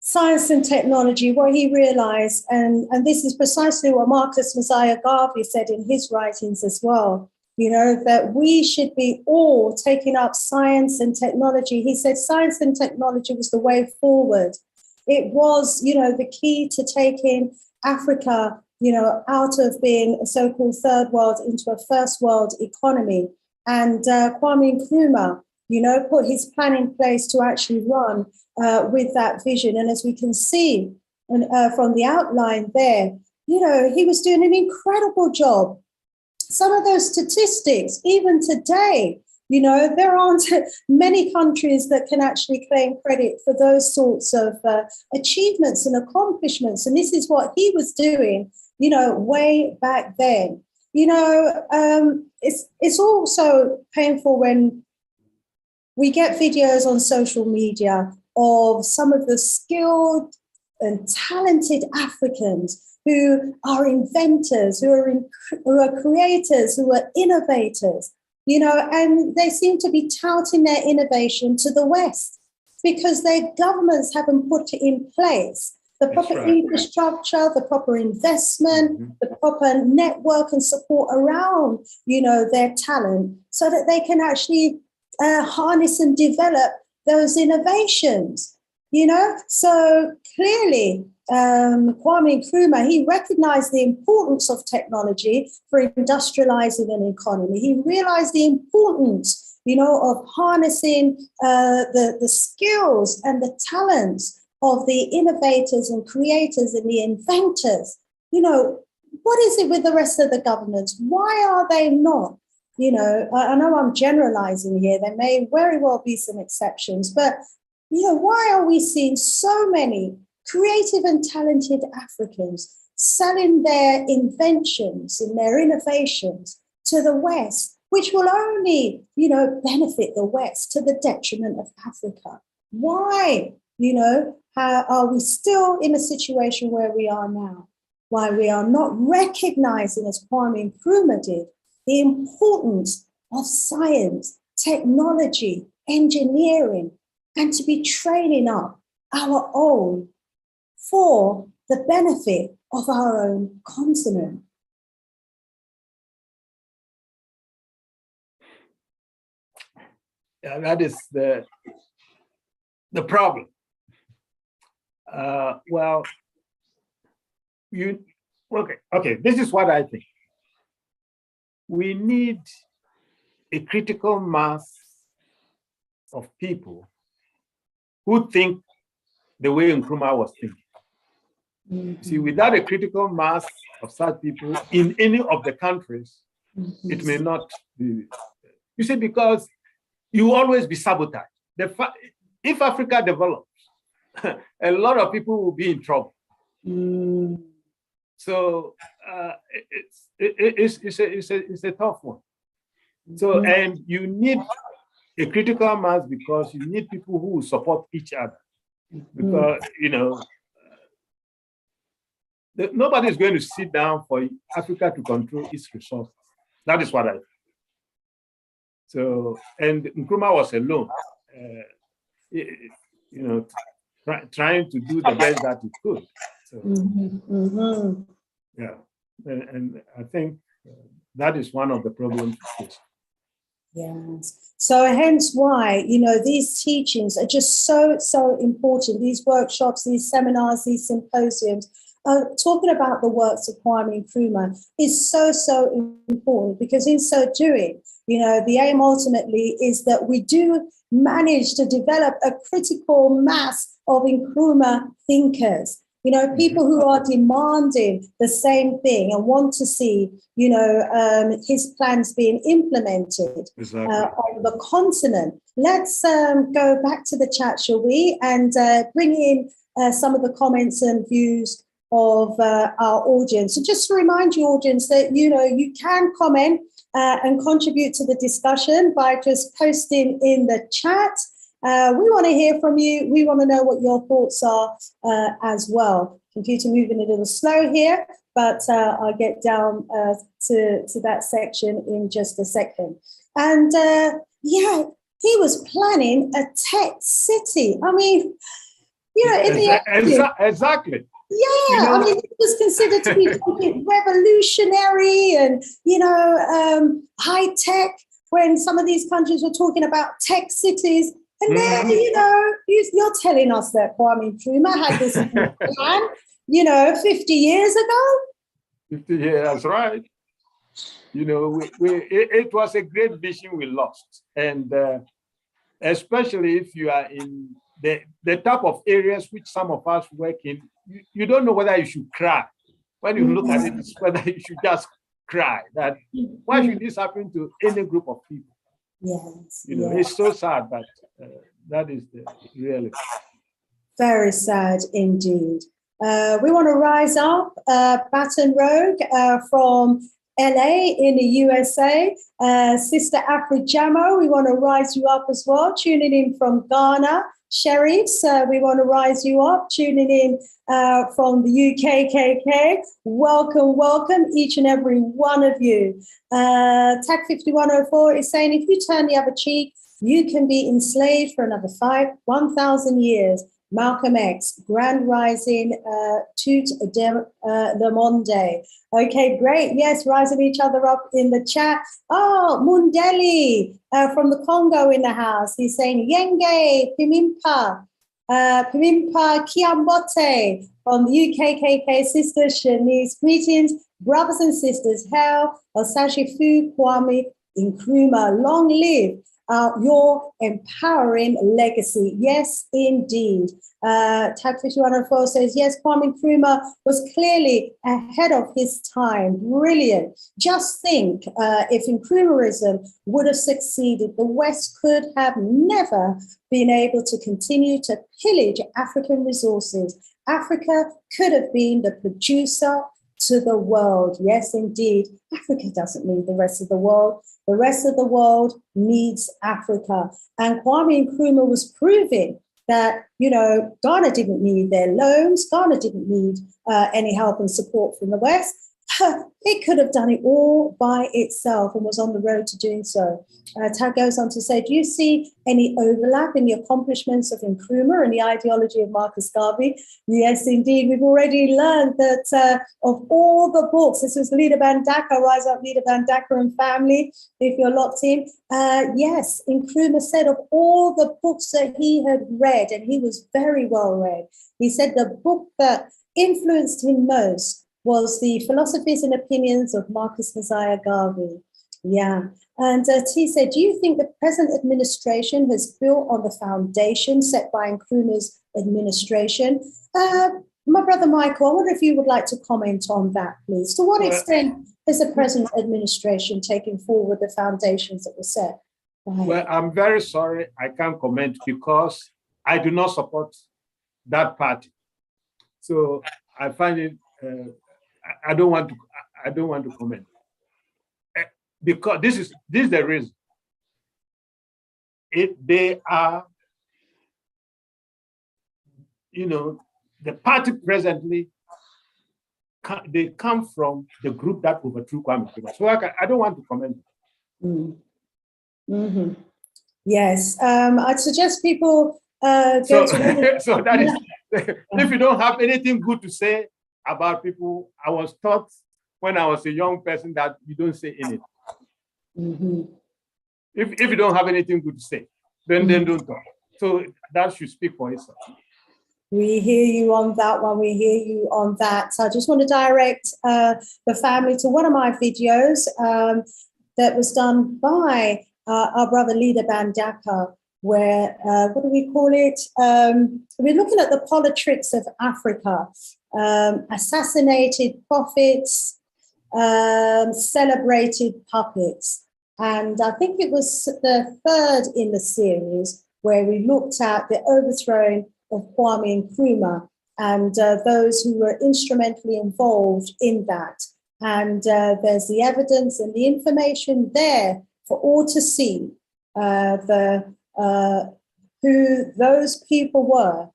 Science and technology, what he realized, and this is precisely what Marcus Messiah Garvey said in his writings as well, that we should be all taking up science and technology. He said science and technology was the way forward. It was, the key to taking Africa, out of being a so-called third world into a first world economy. And Kwame Nkrumah, put his plan in place to actually run with that vision. And as we can see from the outline there, he was doing an incredible job. Some of those statistics, even today, there aren't many countries that can actually claim credit for those sorts of achievements and accomplishments. And this is what he was doing, way back then. It's also painful when we get videos on social media of some of the skilled and talented Africans who are inventors, who are creators, who are innovators, and they seem to be touting their innovation to the West because their governments haven't put it in place. The proper infrastructure, the proper investment, the proper network and support around, their talent so that they can actually harness and develop those innovations, So clearly, Kwame Nkrumah, he recognized the importance of technology for industrializing an economy. He realized the importance, of harnessing the skills and the talents of the innovators and creators and the inventors. What is it with the rest of the governments? Why are they not? I know I'm generalizing here. There may very well be some exceptions, but, why are we seeing so many creative and talented Africans selling their inventions and their innovations to the West, which will only, benefit the West to the detriment of Africa? Why, how are we still in a situation where we are now? Why we are not recognizing, as Kwame Nkrumah did, the importance of science, technology, engineering, and to be training up our own for the benefit of our own continent. Yeah, that is the problem. Okay, this is what I think. We need a critical mass of people who think the way Nkrumah was thinking. See, without a critical mass of such people in any of the countries, it may not be. You see, because you will always be sabotaged. If Africa develops, a lot of people will be in trouble. So it's a tough one. So, and you need a critical mass because you need people who will support each other. Because, nobody is going to sit down for Africa to control its resources. That is what I think. So, and Nkrumah was alone, trying to do the best that he could. So, yeah, and I think that is one of the problems. Yes. So hence why, these teachings are just so important. These workshops, these seminars, these symposiums, talking about the works of Kwame Nkrumah is so important, because in so doing, the aim ultimately is that we do manage to develop a critical mass of Nkrumah thinkers. People who are demanding the same thing and want to see, his plans being implemented on the continent. Let's go back to the chat, shall we, and bring in some of the comments and views of our audience. So just to remind you, audience, that, you can comment and contribute to the discussion by just posting in the chat. We want to hear from you. We want to know what your thoughts are as well. Computer moving a little slow here, but I'll get down to that section in just a second. And yeah, he was planning a tech city. I mean, exactly. Yeah, I mean, it was considered to be revolutionary and, high tech, when some of these countries were talking about tech cities. And then, you're telling us that Kwame Nkrumah had this plan, 50 years ago? 50 years, that's right. It was a great vision we lost. And especially if you are in the type of areas which some of us work in, you don't know whether you should cry. When you look at it, it's whether you should just cry. That why should this happen to any group of people? Yes, You know, yes. it's so sad, but that is the reality. Very sad indeed. We want to rise up, Baton Rouge from LA in the USA. Sister Afri Jamo, we want to rise you up as well. Tuning in from Ghana. Sheriffs, we want to rise you up. Tuning in from the UKKK. Welcome, welcome, each and every one of you. Tag 5104 is saying, if you turn the other cheek, you can be enslaved for another 1,000 years. Malcolm X, Grand Rising, Tout le Monde. Okay, great. Yes, rising each other up in the chat. Oh, Mundeli from the Congo in the house. He's saying, Yenge, Pimimpa, Pimimpa Kiambote from the UKKK sister Shanice. Greetings, brothers and sisters. Hail, Osashi Fu Kwame Nkrumah. Long live your empowering legacy. Yes, indeed. Tag 5104 says, yes, Kwame Nkrumah was clearly ahead of his time. Brilliant. Just think, if Nkrumahism would have succeeded, the West could have never been able to continue to pillage African resources. Africa could have been the producer to the world. Yes, indeed. Africa doesn't need the rest of the world. The rest of the world needs Africa. And Kwame Nkrumah was proving that, you know, Ghana didn't need their loans. Ghana didn't need any help and support from the West. It could have done it all by itself and was on the road to doing so. Tag goes on to say, do you see any overlap in the accomplishments of Nkrumah and the ideology of Marcus Garvey? Yes, indeed. We've already learned that of all the books, this was Leader Bandaka, Rise Up Leader Bandaka and Family, if you're locked in. Yes, Nkrumah said of all the books that he had read, and he was very well read, he said the book that influenced him most was the Philosophies and Opinions of Marcus Messiah Garvey. Yeah. And T said, do you think the present administration has built on the foundation set by Nkrumah's administration? My brother Michael, I wonder if you would like to comment on that, please. To what extent has the present administration taken forward the foundations that were set? Well, I'm very sorry I can't comment because I do not support that party. So I find it, I don't want to comment. Because this is the reason. They are, you know, the party presently, they come from the group that overthrew Kwame Nkrumah. So I don't want to comment. Mm-hmm. Yes, I'd suggest people go so that is, if you don't have anything good to say about people, I was taught when I was a young person that you don't say anything. Mm-hmm. If you don't have anything good to say, then don't talk. So that should speak for itself. We hear you on that one. We hear you on that. So I just want to direct the family to one of my videos that was done by our brother Leader Bandaka, where, what do we call it? We're looking at the politics of Africa, assassinated prophets, celebrated puppets. And I think it was the third in the series where we looked at the overthrowing of Kwame Nkrumah and those who were instrumentally involved in that. And there's the evidence and the information there for all to see who those people were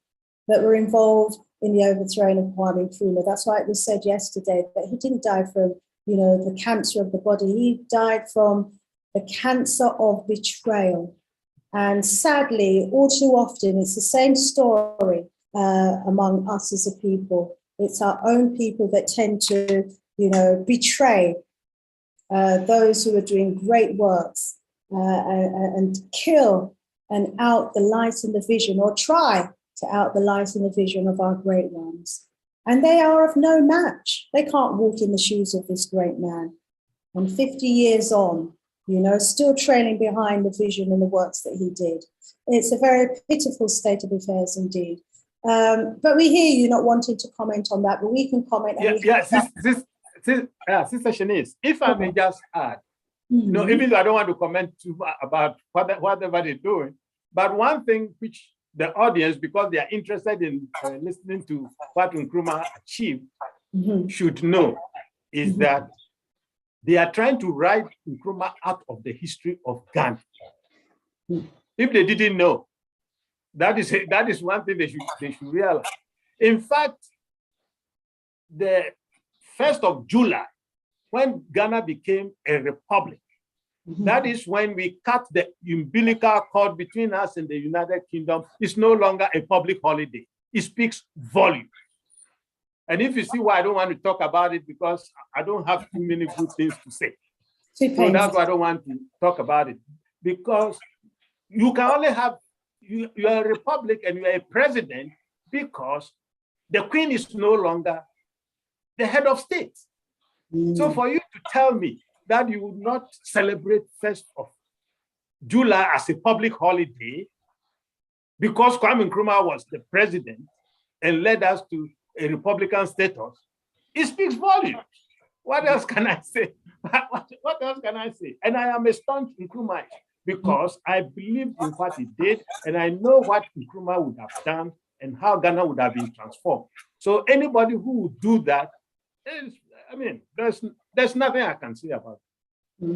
that were involved in the overthrowing of Kwame Nkrumah. That's why it was said yesterday that he didn't die from, you know, the cancer of the body. He died from the cancer of betrayal. And sadly, all too often, it's the same story among us as a people. It's our own people that tend to, you know, betray those who are doing great works and kill and out the light and the vision, or try to out the light and the vision of our great ones. And they are of no match. They can't walk in the shoes of this great man. And 50 years on, still trailing behind the vision and the works that he did. It's a very pitiful state of affairs indeed. But we hear you not wanting to comment on that, but we can comment. Sister Shanice, if I may just add, even though I don't want to comment too much about whatever they're doing, but one thing which the audience, because they are interested in listening to what Nkrumah achieved, should know is that they are trying to write Nkrumah out of the history of Ghana. If they didn't know, that is one thing they should realize. In fact, the 1st of July, when Ghana became a republic, that is when we cut the umbilical cord between us and the United Kingdom. It's no longer a public holiday. It speaks volumes. And if you see why I don't want to talk about it, because I don't have too many good things to say. So that's why I don't want to talk about it. Because you can only have, you are a republic and you are a president because the Queen is no longer the head of state. So for you to tell me that you would not celebrate 1st of July as a public holiday because Kwame Nkrumah was the president and led us to a Republican status, it speaks volumes. What else can I say? What else can I say? And I am a staunch Nkrumah because I believe in what he did and I know what Nkrumah would have done and how Ghana would have been transformed. So anybody who would do that, there's nothing I can say about it.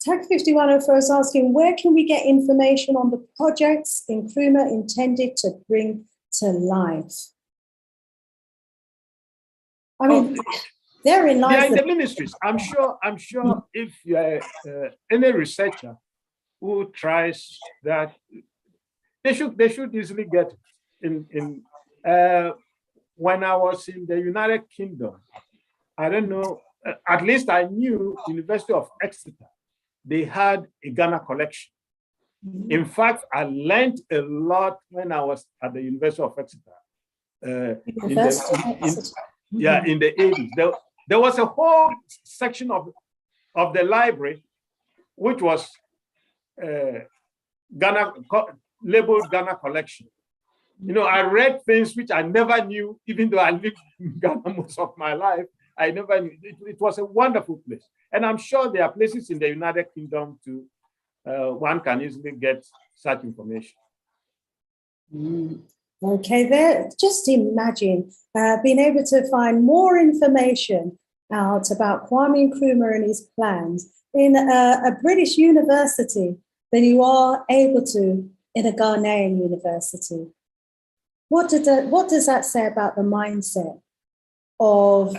Tag 5104 is asking, where can we get information on the projects Nkrumah intended to bring to life? Therein lies they are in the ministries. I'm sure if you are any researcher who tries that, they should easily get it. When I was in the United Kingdom, I don't know, at least I knew University of Exeter, they had a Ghana collection. In fact, I learned a lot when I was at the University of Exeter. In the 80s. There was a whole section of the library which was labeled Ghana collection. I read things which I never knew, even though I lived in Ghana most of my life. I never knew. It was a wonderful place. And I'm sure there are places in the United Kingdom too. One can easily get such information. Okay, there. Just imagine being able to find more information out about Kwame Nkrumah and his plans in a British university than you are able to in a Ghanaian university. What does that say about the mindset of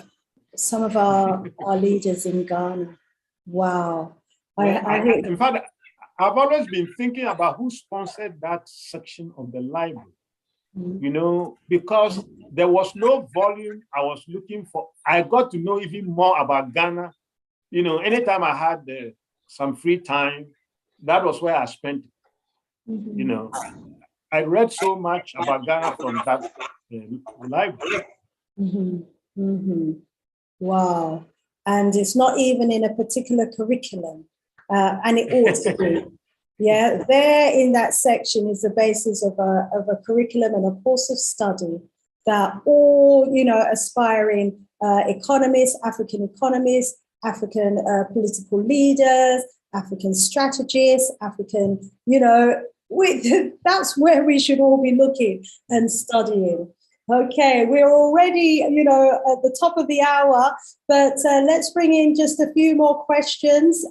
some of our leaders in Ghana? Wow. In fact, I've always been thinking about who sponsored that section of the library. Because there was no volume I was looking for. I got to know even more about Ghana. Anytime I had some free time, that was where I spent it. I read so much about Ghana from that library. Wow. And it's not even in a particular curriculum, and it ought to be. Yeah, there in that section is the basis of a curriculum and a course of study that all, aspiring economists, African political leaders, African strategists, African, that's where we should all be looking and studying. Okay, we're already, at the top of the hour, but let's bring in just a few more questions.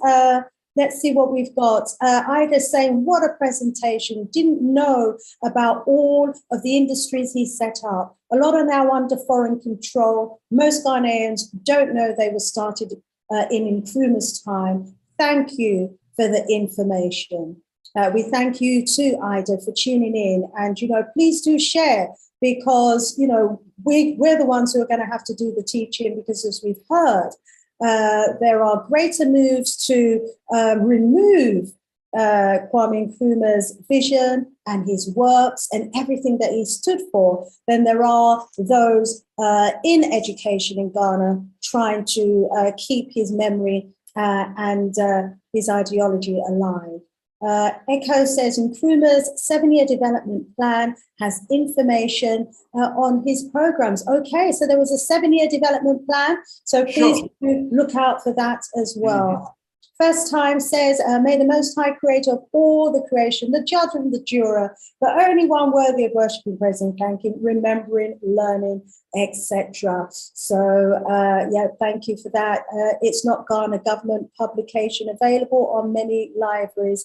Let's see what we've got. Ida saying, what a presentation. Didn't know about all of the industries he set up. A lot are now under foreign control. Most Ghanaians don't know they were started in Nkrumah's time. Thank you for the information. We thank you too, Ida, for tuning in. And, please do share because, we're the ones who are going to have to do the teaching because as we've heard, there are greater moves to remove Kwame Nkrumah's vision and his works and everything that he stood for than there are those in education in Ghana trying to keep his memory and his ideology alive. Echo says Nkrumah's 7-year development plan has information on his programs. Okay, so there was a 7-year development plan. So please look out for that as well. First Time says, may the Most High Creator of all the creation, the judge and the juror, the only one worthy of worshiping, praising, thanking, remembering, learning, etc. So, yeah, thank you for that. It's not Ghana government publication, available on many libraries.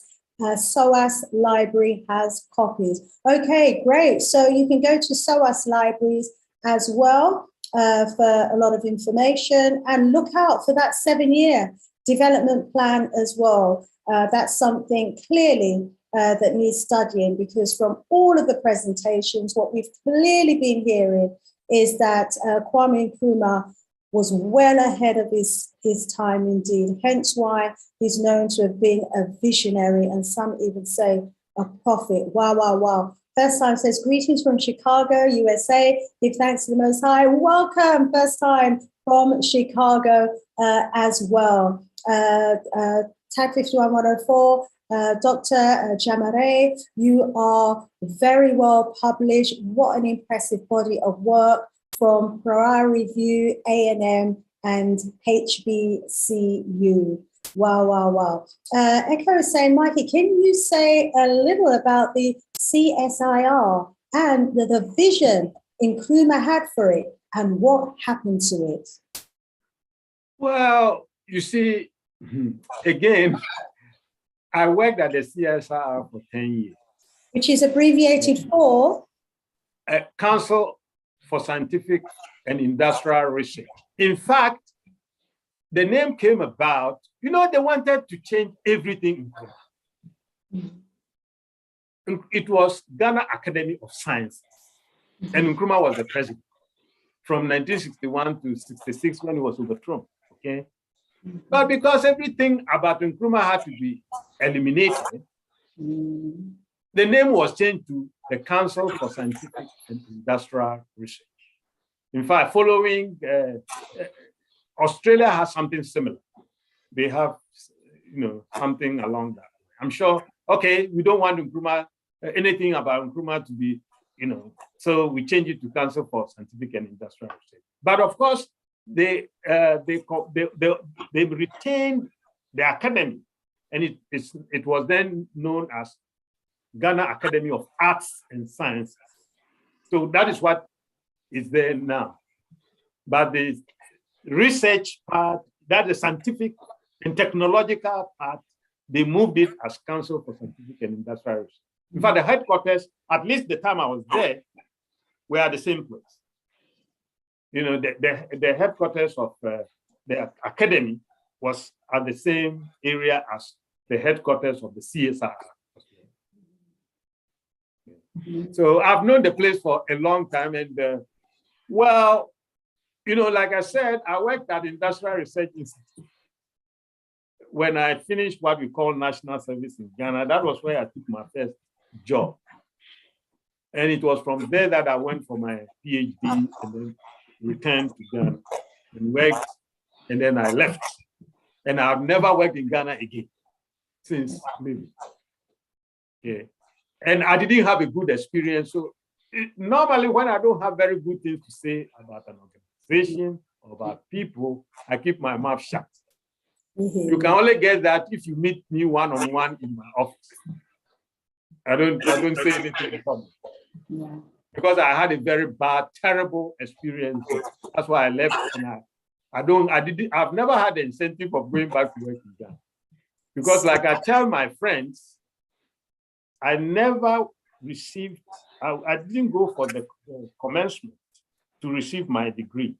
SOAS library has copies. Okay, great. So you can go to SOAS libraries as well for a lot of information, and look out for that 7-year development plan as well. That's something clearly that needs studying, because from all of the presentations, what we've clearly been hearing is that Kwame Nkrumah was well ahead of his time indeed, hence why he's known to have been a visionary, and some even say a prophet. Wow, wow, wow. First Time says, greetings from Chicago, USA. Give thanks to the Most High. Welcome, First Time from Chicago as well. Tag 51104, Dr. Jamare, you are very well published. What an impressive body of work from Prior Review, A&M, and HBCU. Wow, wow, wow. Echo is saying, Mikey, can you say a little about the CSIR and the vision Nkrumah had for it, and what happened to it? Well, you see, again, I worked at the CSIR for 10 years. Which is abbreviated for? Council for Scientific and Industrial Research. In fact, the name came about, you know, they wanted to change everything in Nkrumah. It was Ghana Academy of Sciences, and Nkrumah was the president from 1961 to 66 when he was overthrown, okay? But because everything about Nkrumah had to be eliminated, the name was changed to the Council for Scientific and Industrial Research. In fact, following, Australia has something similar. They have, you know, something along that. I'm sure, okay, we don't want Nkrumah, anything about Nkrumah to be, you know, so we change it to Council for Scientific and Industrial Research. But of course, they retained the academy, and it was then known as Ghana Academy of Arts and Sciences. So that is what is there now. But the research part, that the scientific and technological part, they moved it as Council for Scientific and Industrial Research. In fact, the headquarters, at least the time I was there, were at the same place. You know, the headquarters of the academy was at the same area as the headquarters of the CSR. So I've known the place for a long time, and well, you know, like I said, I worked at Industrial Research Institute. When I finished what we call national service in Ghana, that was where I took my first job. And it was from there that I went for my PhD and then returned to Ghana and worked, and then I left. And I've never worked in Ghana again since leaving. Yeah. And I didn't have a good experience. So normally when I don't have very good things to say about an organization or about people, I keep my mouth shut. You can only get that if you meet me one-on-one in my office. I don't say anything in public. Yeah. Because I had a very bad, terrible experience. That's why I left. And I've never had the incentive of going back to work in Ghana. Because like I tell my friends, I never received, I didn't go for the commencement to receive my degree.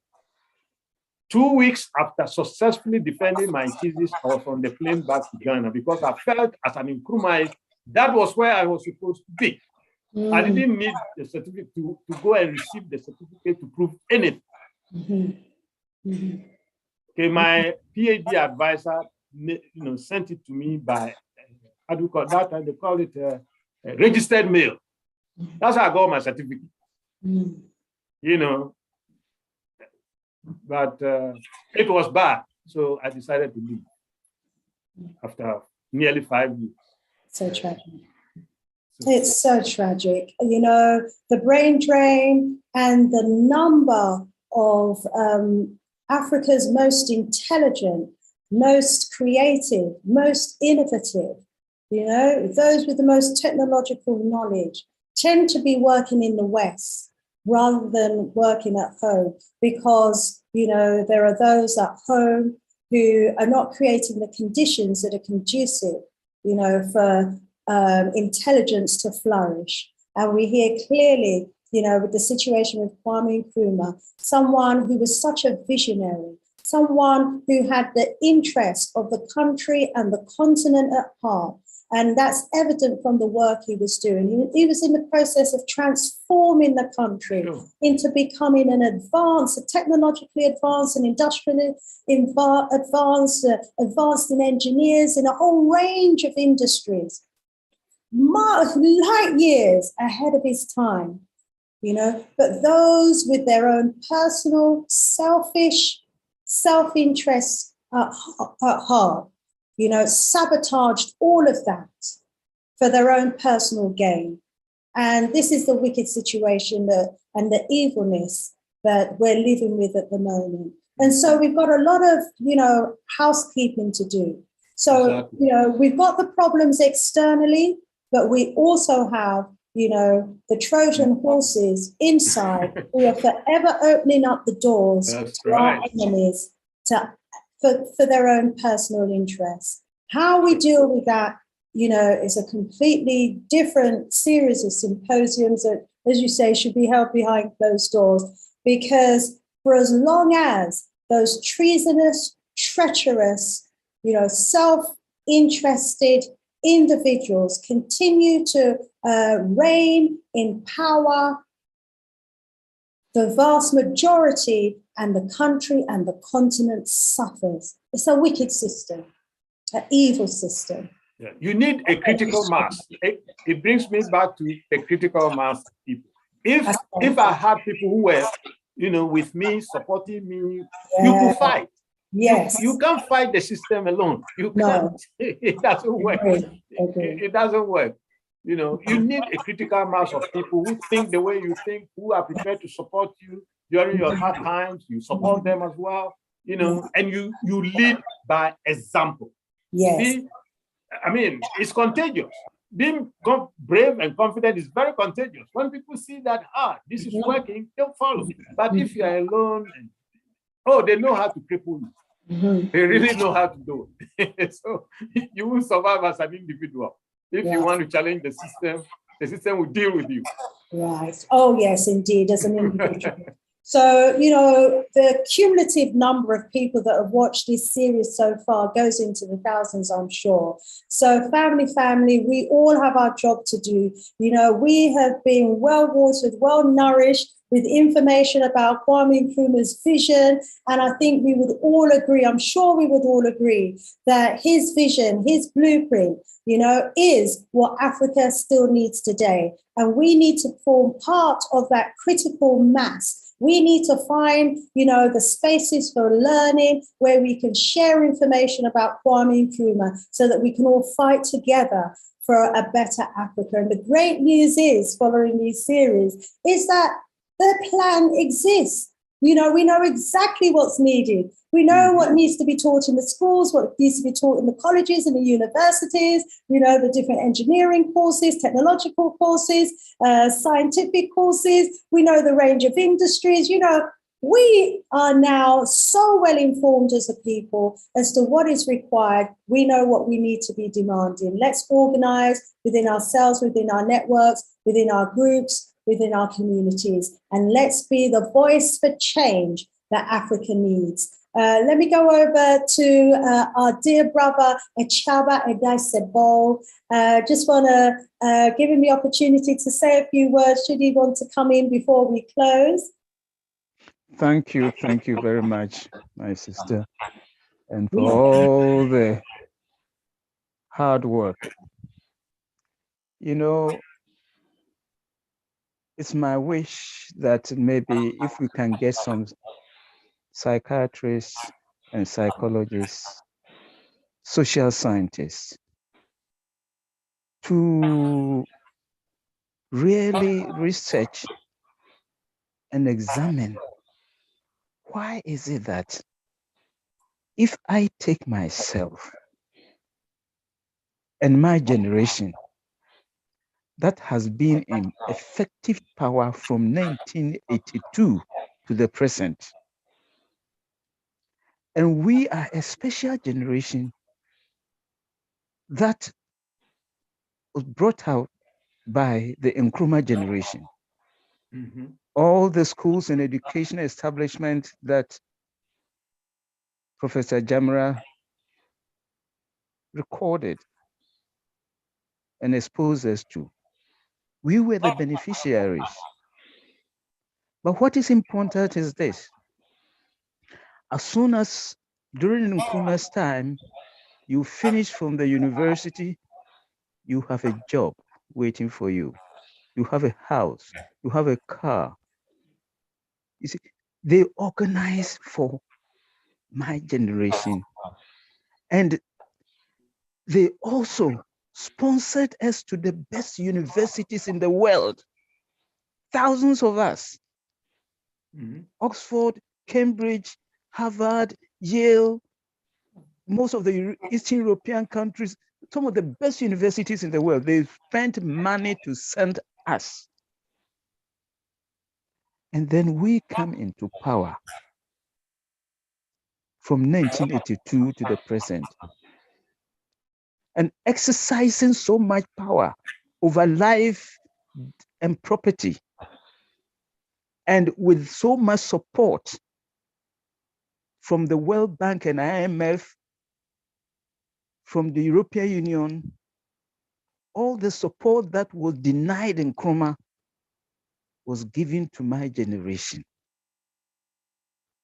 2 weeks after successfully defending my thesis, I was on the plane back to Ghana because I felt as an Nkrumahite, that was where I was supposed to be. I didn't need the certificate to go and receive the certificate to prove anything. Okay, my PhD advisor, sent it to me by, how do you call that? They call it registered mail. That's how I got my certificate. But it was bad, so I decided to leave. after nearly 5 years. So tragic. It's so tragic. You know, the brain drain and the number of Africa's most intelligent, most creative, most innovative, you know, those with the most technological knowledge tend to be working in the West rather than working at home because, you know, there are those at home who are not creating the conditions that are conducive, you know, for intelligence to flourish. And we hear clearly, you know, with the situation with Kwame Nkrumah, someone who was such a visionary, someone who had the interest of the country and the continent at heart. And that's evident from the work he was doing. He was in the process of transforming the country into becoming an advanced, a technologically advanced and industrially advanced in engineers in a whole range of industries. Light years ahead of his time, you know, but those with their own personal, selfish self-interest at heart, you know, sabotaged all of that for their own personal gain. And this is the wicked situation and the evilness that we're living with at the moment. And so we've got a lot of, you know, housekeeping to do. So, exactly. You know, we've got the problems externally, but we also have, you know, the Trojan horses inside who are forever opening up the doors to our enemies for their own personal interests. How we deal with that, you know, is a completely different series of symposiums that, as you say, should be held behind closed doors. Because for as long as those treasonous, treacherous, you know, self-interested individuals continue to reign in power, the vast majority and the country and the continent suffers. It's a wicked system, an evil system. Yeah. You need a critical mass. It brings me back to a critical mass people. If I had people who were, you know, with me, supporting me, you could fight. Yes. You can't fight the system alone. You can't. No. It doesn't work. It doesn't work. You know, you need a critical mass of people who think the way you think, who are prepared to support you during your hard times. You support them as well, you know, and you lead by example. Yes. I mean, it's contagious. Being brave and confident is very contagious. When people see that, this is working, they'll follow. But if you are alone, they know how to cripple you. They really know how to do it. So you will survive as an individual. If you want to challenge the system will deal with you. Right. Oh, yes, indeed, as an individual. So, you know, the cumulative number of people that have watched this series so far goes into the thousands, I'm sure. So family, we all have our job to do. You know, we have been well-watered, well-nourished with information about Kwame Nkrumah's vision. And I think we would all agree, I'm sure we would all agree, that his vision, his blueprint, you know, is what Africa still needs today. And we need to form part of that critical mass. We need to find, you know, the spaces for learning where we can share information about Kwame Nkrumah so that we can all fight together for a better Africa. And the great news is, following these series, is that the plan exists. You know, we know exactly what's needed. We know what needs to be taught in the schools, what needs to be taught in the colleges and the universities. We know the different engineering courses, technological courses, scientific courses. We know the range of industries. You know, we are now so well informed as a people as to what is required. We know what we need to be demanding. Let's organize within ourselves, within our networks, within our groups, within our communities, and let's be the voice for change that Africa needs. Let me go over to our dear brother, Echaba Edaisebo. Just want to give him the opportunity to say a few words, should he want to come in before we close. Thank you very much, my sister, and for all the hard work. You know, it's my wish that maybe if we can get some psychiatrists and psychologists, social scientists to really research and examine why is it that if I take myself and my generation that has been in effective power from 1982 to the present, and we are a special generation that was brought out by the Nkrumah generation. Mm-hmm. All the schools and education establishments that Professor Jamra recorded and exposed us to, we were the beneficiaries. But what is important is this. As soon as during Nkrumah's time, you finish from the university, you have a job waiting for you. You have a house, you have a car. You see, they organize for my generation. And they also sponsored us to the best universities in the world. Thousands of us. Mm-hmm. Oxford, Cambridge, Harvard, Yale, most of the Eastern European countries, some of the best universities in the world, they spent money to send us. And then we come into power from 1982 to the present, and exercising so much power over life and property, and with so much support from the World Bank and IMF, from the European Union, all the support that was denied in Nkrumah was given to my generation.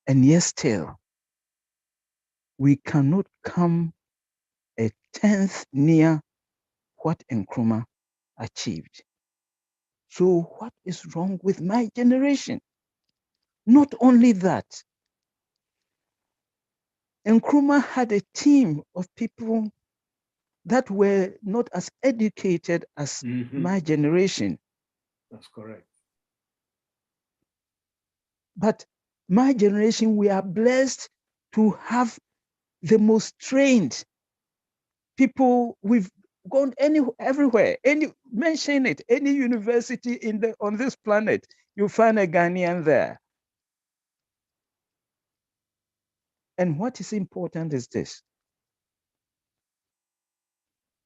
And yet still, we cannot come a tenth near what Nkrumah achieved. So what is wrong with my generation? Not only that, Nkrumah had a team of people that were not as educated as Mm-hmm. my generation. That's correct. But my generation, we are blessed to have the most trained people. We've gone everywhere. Mention it, any university on this planet, you find a Ghanaian there. And what is important is this.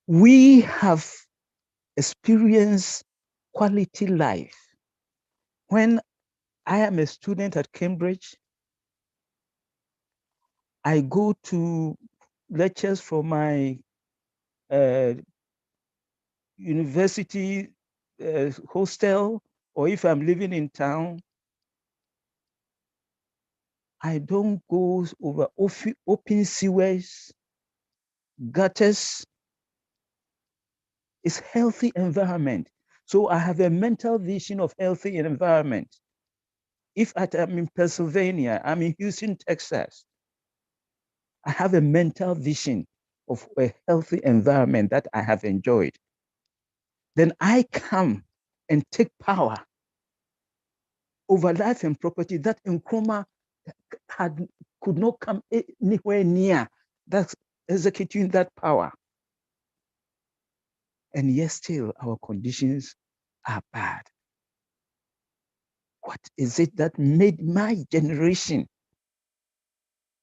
We have experienced quality life. When I am a student at Cambridge, I go to lectures from my university hostel, or if I'm living in town, I don't go over open sewers, gutters. It's healthy environment. So I have a mental vision of healthy environment. If I'm in Pennsylvania, I'm in Houston, Texas, I have a mental vision of a healthy environment that I have enjoyed. Then I come and take power over life and property that Nkrumah could not come anywhere near. That's executing that power. And yet still our conditions are bad. What is it that made my generation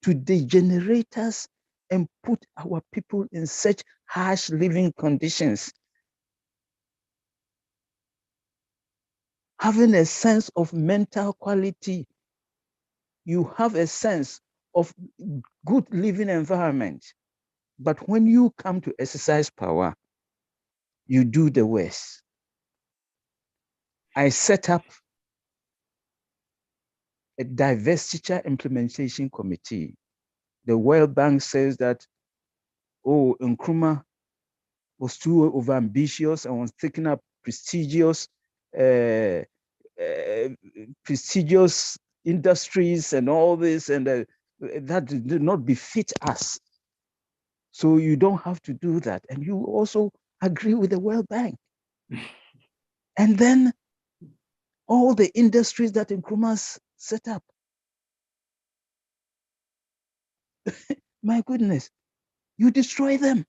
to degenerate us and put our people in such harsh living conditions? Having a sense of mental quality, you have a sense of good living environment. But when you come to exercise power, you do the worst. I set up a divestiture implementation committee. The World Bank says that, oh, Nkrumah was too overambitious and was taking up prestigious industries and all this, and that did not befit us. So you don't have to do that. And you also agree with the World Bank. And then all the industries that Nkrumah set up. My goodness, you destroy them.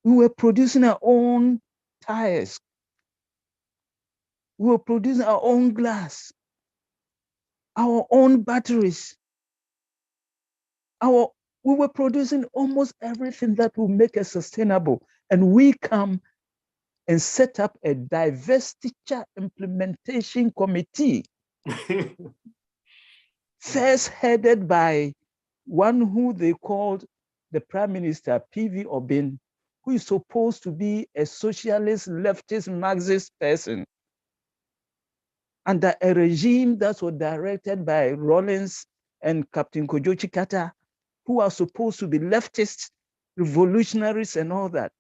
We were producing our own tires. We were producing our own glass, our own batteries. We were producing almost everything that will make us sustainable. And we come and set up a divestiture implementation committee, first headed by one who they called the Prime Minister, P.V. Obin, who is supposed to be a socialist, leftist, Marxist person, under a regime that was directed by Rawlings and Captain Kojo Chikata, who are supposed to be leftists, revolutionaries, and all that.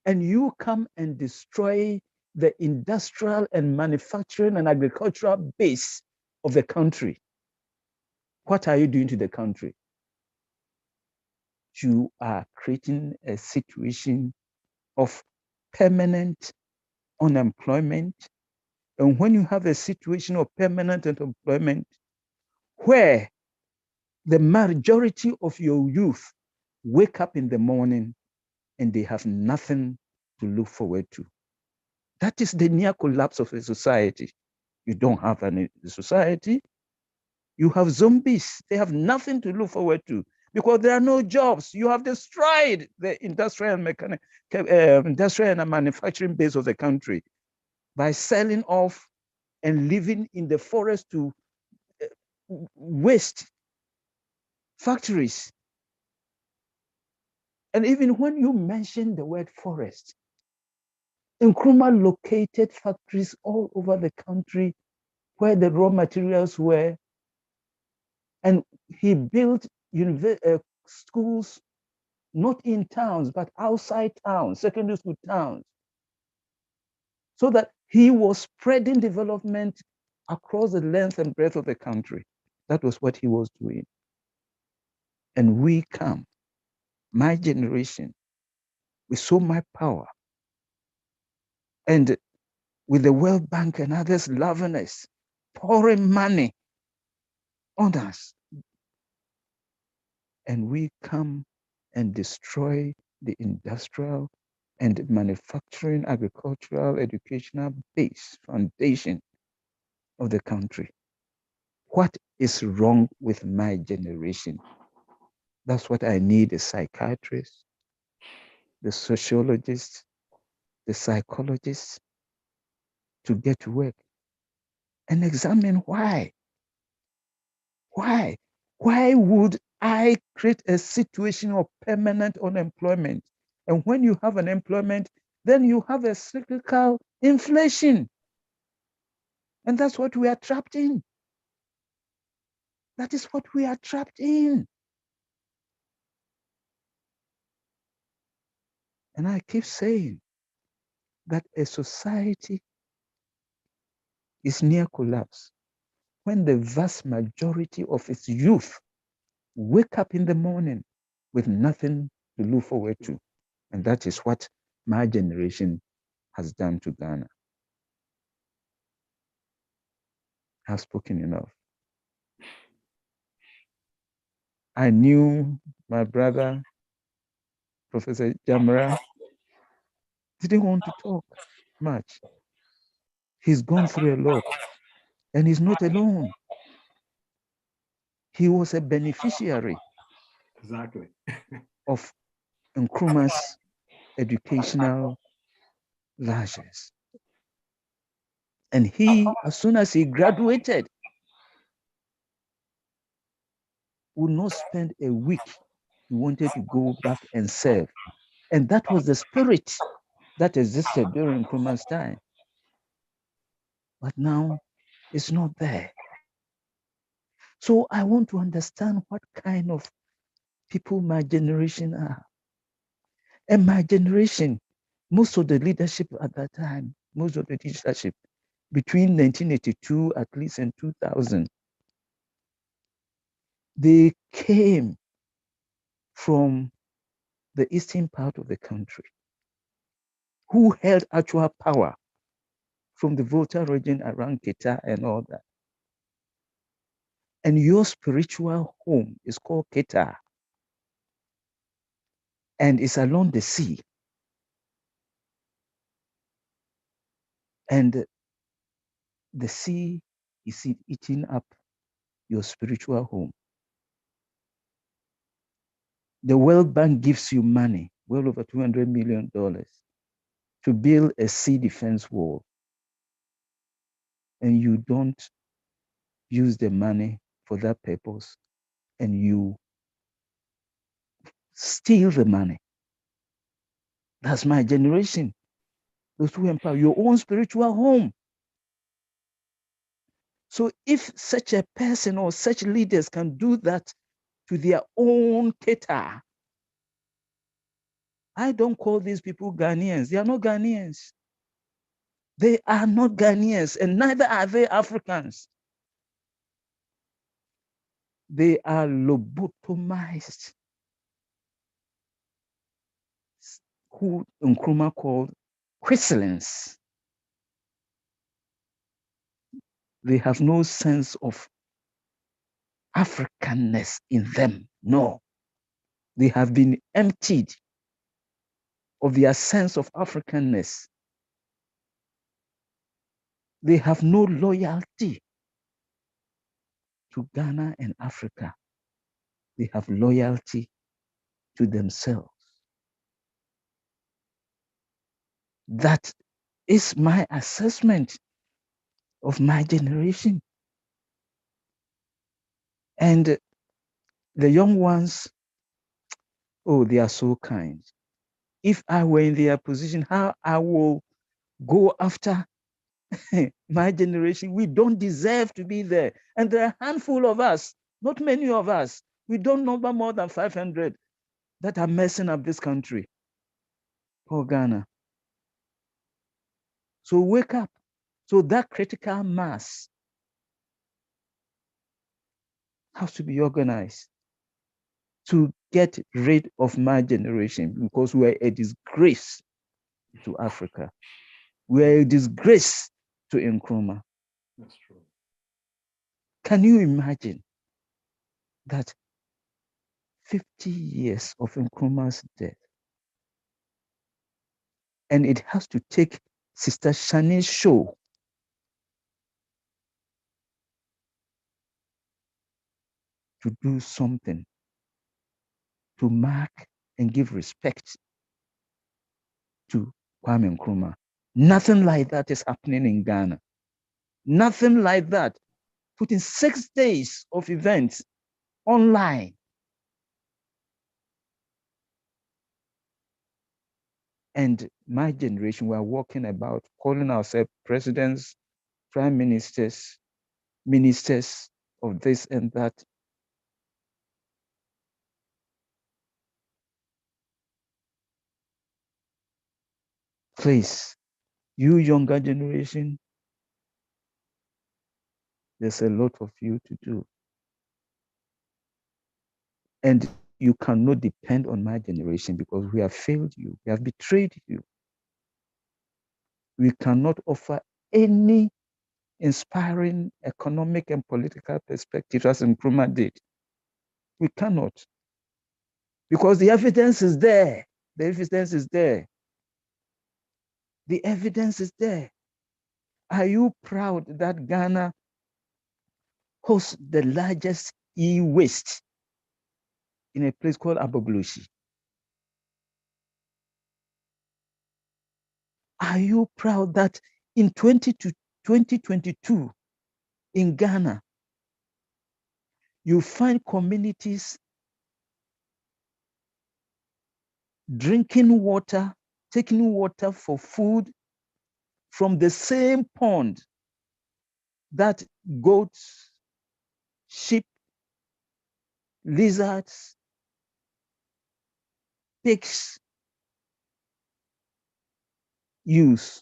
And you come and destroy the industrial and manufacturing and agricultural base of the country. What are you doing to the country? You are creating a situation of permanent unemployment. And when you have a situation of permanent unemployment, where the majority of your youth wake up in the morning and they have nothing to look forward to. That is the near collapse of a society. You don't have any society. You have zombies. They have nothing to look forward to because there are no jobs. You have destroyed the industrial and manufacturing base of the country by selling off and living in the forest to waste factories. And even when you mention the word forest, Nkrumah located factories all over the country where the raw materials were, and he built schools not in towns, but outside towns, secondary school towns, so that he was spreading development across the length and breadth of the country. That was what he was doing. And we come, my generation, with so much power, and with the World Bank and others loving us, pouring money on us. And we come and destroy the industrial and manufacturing, agricultural, educational base, foundation of the country. What is wrong with my generation? That's what I need: the psychiatrist, the sociologist, the psychologist to get to work and examine why. Why? Why would I create a situation of permanent unemployment? And when you have unemployment, then you have a cyclical inflation. And that's what we are trapped in. That is what we are trapped in. And I keep saying that a society is near collapse when the vast majority of its youth wake up in the morning with nothing to look forward to. And that is what my generation has done to Ghana. I've spoken enough. I knew my brother, Professor Jamara, didn't want to talk much. He's gone through a lot, and he's not alone. He was a beneficiary Exactly. of Nkrumah's educational largesse. And he, as soon as he graduated, would not spend a week. He wanted to go back and serve. And that was the spirit that existed during Nkrumah's time. But now it's not there. So I want to understand what kind of people my generation are. And my generation, most of the leadership at that time, most of the leadership between 1982 at least and 2000, they came from the eastern part of the country who held actual power from the Volta region around Kita and all that. And your spiritual home is called Kita, and it's along the sea. And the sea is eating up your spiritual home. The World Bank gives you money, well over $200 million, to build a sea defense wall. And you don't use the money for that purpose, and you steal the money. That's my generation. Those who empower your own spiritual home. So if such a person or such leaders can do that to their own Keta, I don't call these people Ghanaians. They are not Ghanaians. They are not Ghanaians, and neither are they Africans. They are lobotomized, who Nkrumah called Quislings. They have no sense of Africanness in them. No. They have been emptied of their sense of Africanness. They have no loyalty to Ghana and Africa. They have loyalty to themselves. That is my assessment of my generation. And the young ones, oh, they are so kind. If I were in their position, how I will go after my generation. We don't deserve to be there. And there are a handful of us, not many of us. We don't number more than 500 that are messing up this country. Poor Ghana. So wake up. So that critical mass has to be organized to get rid of my generation, because we are a disgrace to Africa. We are a disgrace to Nkrumah. That's true. Can you imagine that 50 years of Nkrumah's death, and it has to take Sister Shani's show to do something to mark and give respect to Kwame Nkrumah? Nothing like that is happening in Ghana. Nothing like that. Putting 6 days of events online. And my generation, we are walking about calling ourselves presidents, prime ministers, ministers of this and that. Please, you younger generation, there's a lot of you to do. And you cannot depend on my generation, because we have failed you. We have betrayed you. We cannot offer any inspiring economic and political perspective as Nkrumah did. We cannot. Because the evidence is there. The evidence is there. The evidence is there. Are you proud that Ghana hosts the largest e-waste in a place called Abogloshi? Are you proud that in 2022 in Ghana, you find communities drinking water, taking water for food from the same pond that goats, sheep, lizards, pigs use?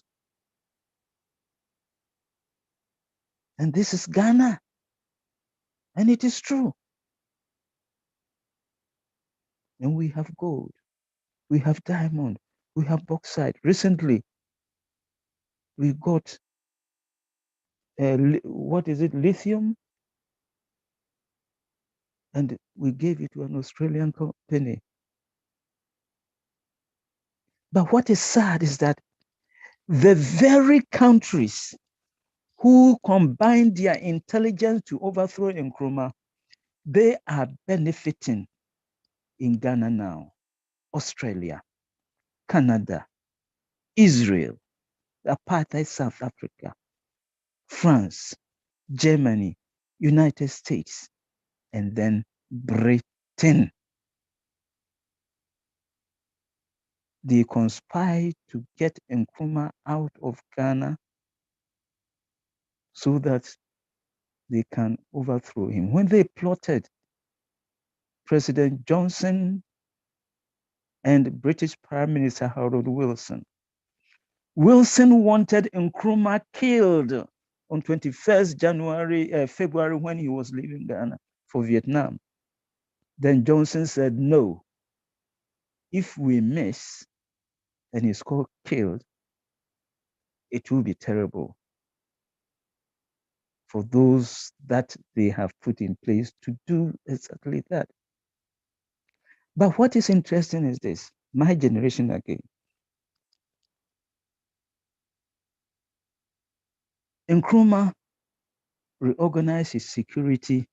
And this is Ghana. And it is true. and we have gold, we have diamond, we have bauxite. Recently, we got what is it, lithium, and we gave it to an Australian company. But what is sad is that the very countries who combined their intelligence to overthrow Nkrumah, they are benefiting in Ghana now. Australia, Canada, Israel, apartheid South Africa, France, Germany, United States, and then Britain. They conspired to get Nkrumah out of Ghana so that they can overthrow him. When they plotted, President Johnson and British Prime Minister Harold Wilson, Wilson wanted Nkrumah killed on 21st February when he was leaving Ghana for Vietnam. Then Johnson said, no, if we miss and he's called killed, it will be terrible for those that they have put in place to do exactly that. But what is interesting is this, my generation again. Nkrumah reorganized his security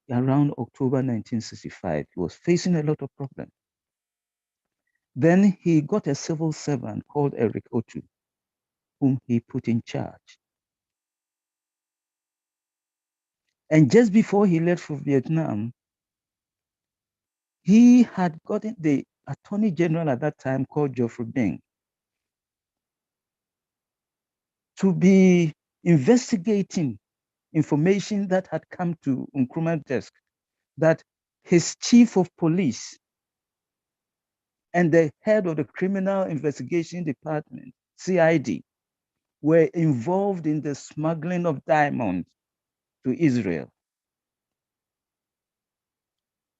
around October 1965. He was facing a lot of problems. Then he got a civil servant called Eric Otu, whom he put in charge. And just before he left for Vietnam, he had gotten the Attorney General at that time called Geoffrey Bing to be investigating information that had come to Nkrumah's desk that his chief of police and the head of the Criminal Investigation Department, CID, were involved in the smuggling of diamonds to Israel.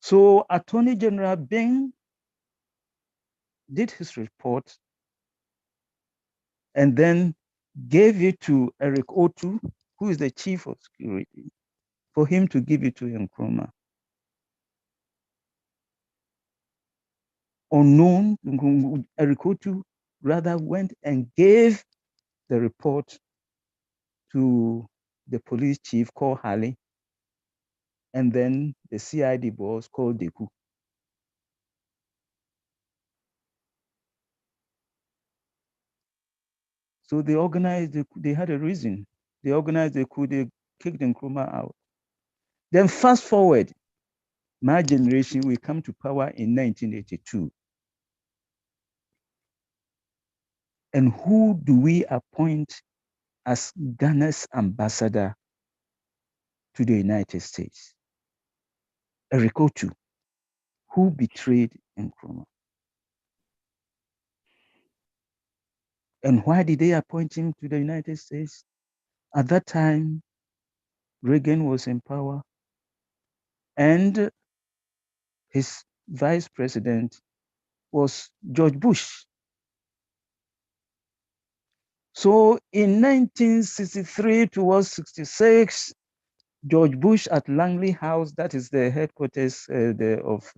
So Attorney General Bing did his report and then gave it to Eric Otu, who is the chief of security, for him to give it to Nkrumah. Unknown, Eric Otu rather went and gave the report to the police chief called Hali, and then the CID boss called Deku. So they organized, they had a reason. They organized the coup, they kicked Nkrumah out. Then fast forward, my generation, we come to power in 1982. And who do we appoint as Ghana's ambassador to the United States? Eric Otu, who betrayed Nkrumah. And why did they appoint him to the United States? At that time, Reagan was in power, and his vice president was George Bush. So in 1963 towards 66, George Bush at Langley House, that is the headquarters of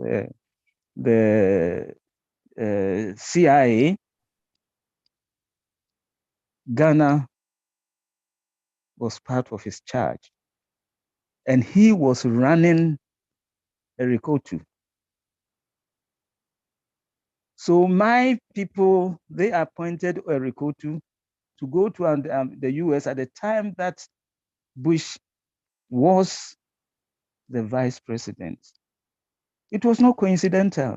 the CIA, Ghana was part of his charge. And he was running Eric Otu. So my people, they appointed Eric Otu to go to the US at the time that Bush was the vice president. It was not coincidental.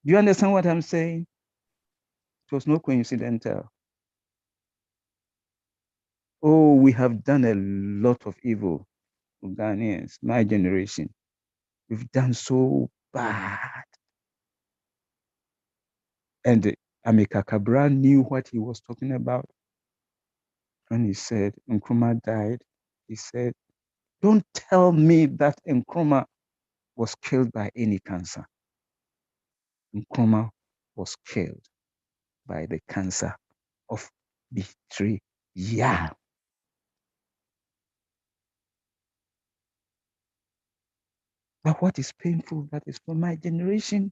Do you understand what I'm saying? It was not coincidental. Oh, we have done a lot of evil to Ghanaians, my generation. We've done so bad. And Amika Cabral knew what he was talking about when he said Nkrumah died. He said, don't tell me that Nkrumah was killed by any cancer. Nkrumah was killed by the cancer of betrayal. But what is painful, that is for my generation,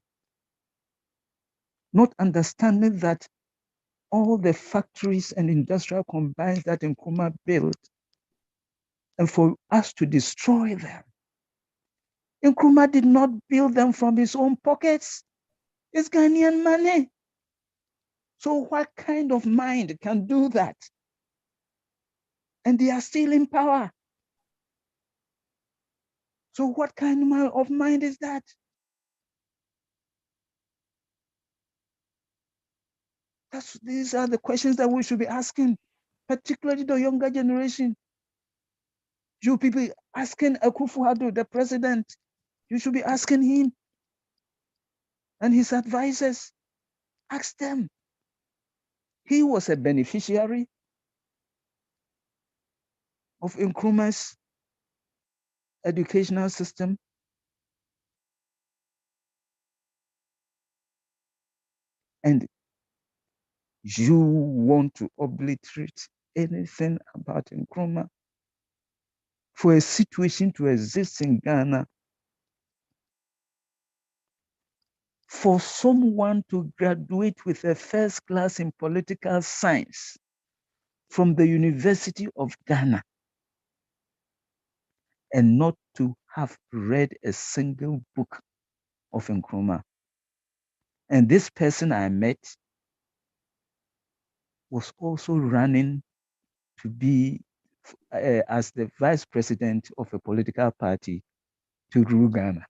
not understanding that all the factories and industrial combines that Nkrumah built, and for us to destroy them. Nkrumah did not build them from his own pockets. It's Ghanaian money. So what kind of mind can do that? And they are still in power. So what kind of mind is that? These are the questions that we should be asking, particularly the younger generation. You people asking Akufo-Addo, the president, you should be asking him and his advisors. Ask them. He was a beneficiary of Nkrumah's educational system. And you want to obliterate anything about Nkrumah for a situation to exist in Ghana, for someone to graduate with a first class in political science from the University of Ghana and not to have read a single book of Nkrumah. And this person I met was also running to be as the vice president of a political party to rule Ghana.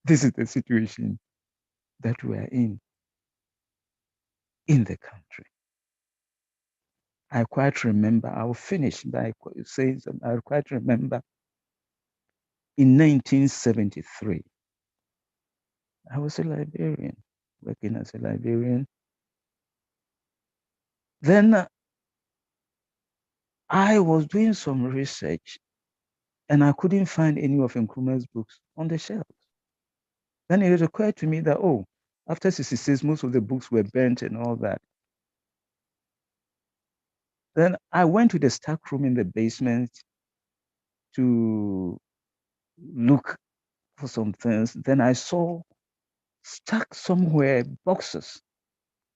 This is the situation that we are in the country. I quite remember, I'll finish by saying something. I quite remember in 1973, I was a librarian, working as a librarian. Then I was doing some research and I couldn't find any of Nkrumah's books on the shelves. Then it occurred to me that, oh, after 66, most of the books were burnt and all that. Then I went to the stock room in the basement to look for some things. Then I saw stuck somewhere boxes.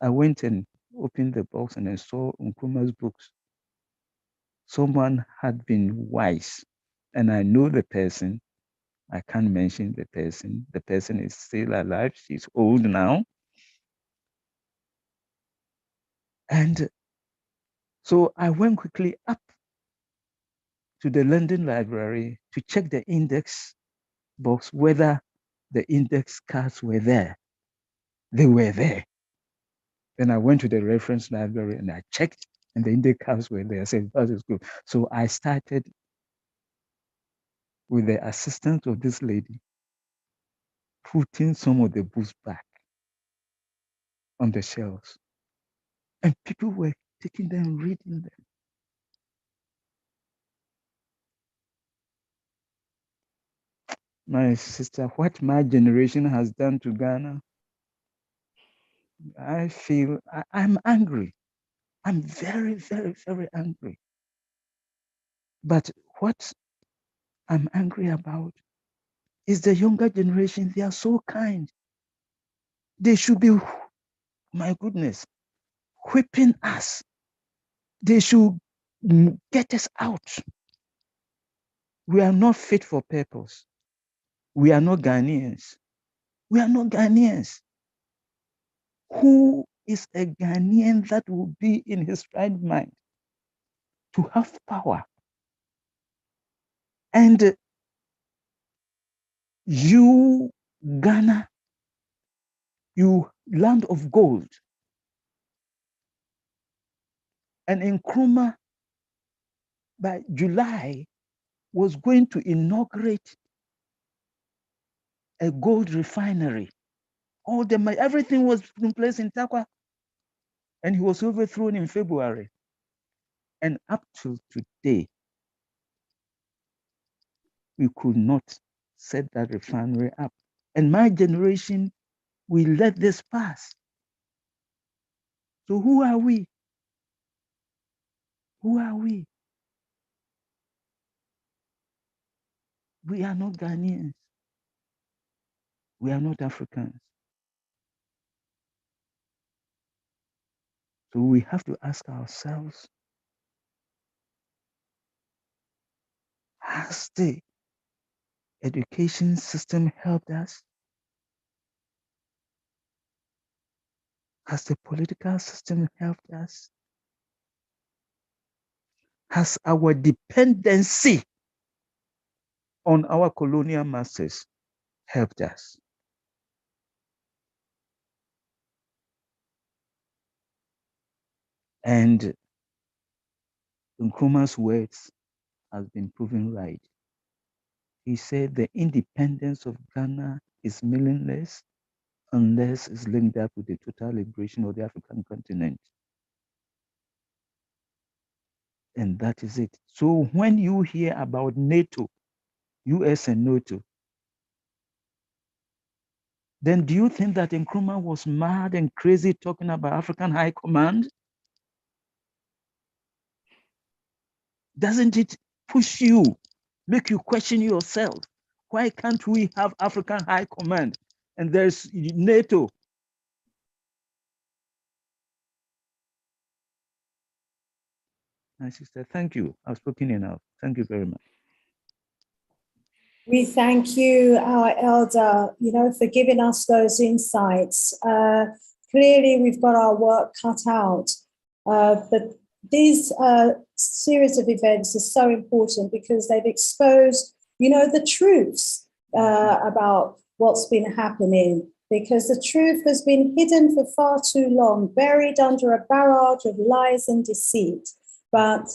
I went and opened the box and I saw Nkrumah's books. Someone had been wise, and I know the person. I can't mention the person. The person is still alive. She's old now. And so I went quickly up to the London Library to check the index box, whether the index cards were there. They were there. Then I went to the reference library and I checked, and the index cards were there. I said, that is good. So I started with the assistance of this lady, putting some of the books back on the shelves. And people were taking them, reading them. My sister, what my generation has done to Ghana, I feel I'm angry. I'm very, very, very angry. But what I'm angry about is the younger generation. They are so kind. They should be, my goodness, whipping us. They should get us out. We are not fit for purpose. We are not Ghanaians. We are not Ghanaians. Who is a Ghanaian that will be in his right mind to have power? And you, Ghana, you land of gold. And Nkrumah, by July, was going to inaugurate a gold refinery. Everything was in place in Takwa. And he was overthrown in February. And up to today, we could not set that refinery up. And my generation, we let this pass. So who are we? Who are we? We are not Ghanaians. We are not Africans. So we have to ask ourselves, has the education system helped us? Has the political system helped us? Has our dependency on our colonial masters helped us? And Nkrumah's words has been proven right. He said the independence of Ghana is meaningless unless it's linked up with the total liberation of the African continent. And that is it. So when you hear about NATO, US and NATO, then do you think that Nkrumah was mad and crazy talking about African High Command? Doesn't it push you, make you question yourself? Why can't we have African High Command? And there's NATO. My sister, thank you. I've spoken enough. Thank you very much. We thank you, our elder, for giving us those insights. Clearly, we've got our work cut out, but these series of events are so important because they've exposed, the truths about what's been happening, because the truth has been hidden for far too long, buried under a barrage of lies and deceit. But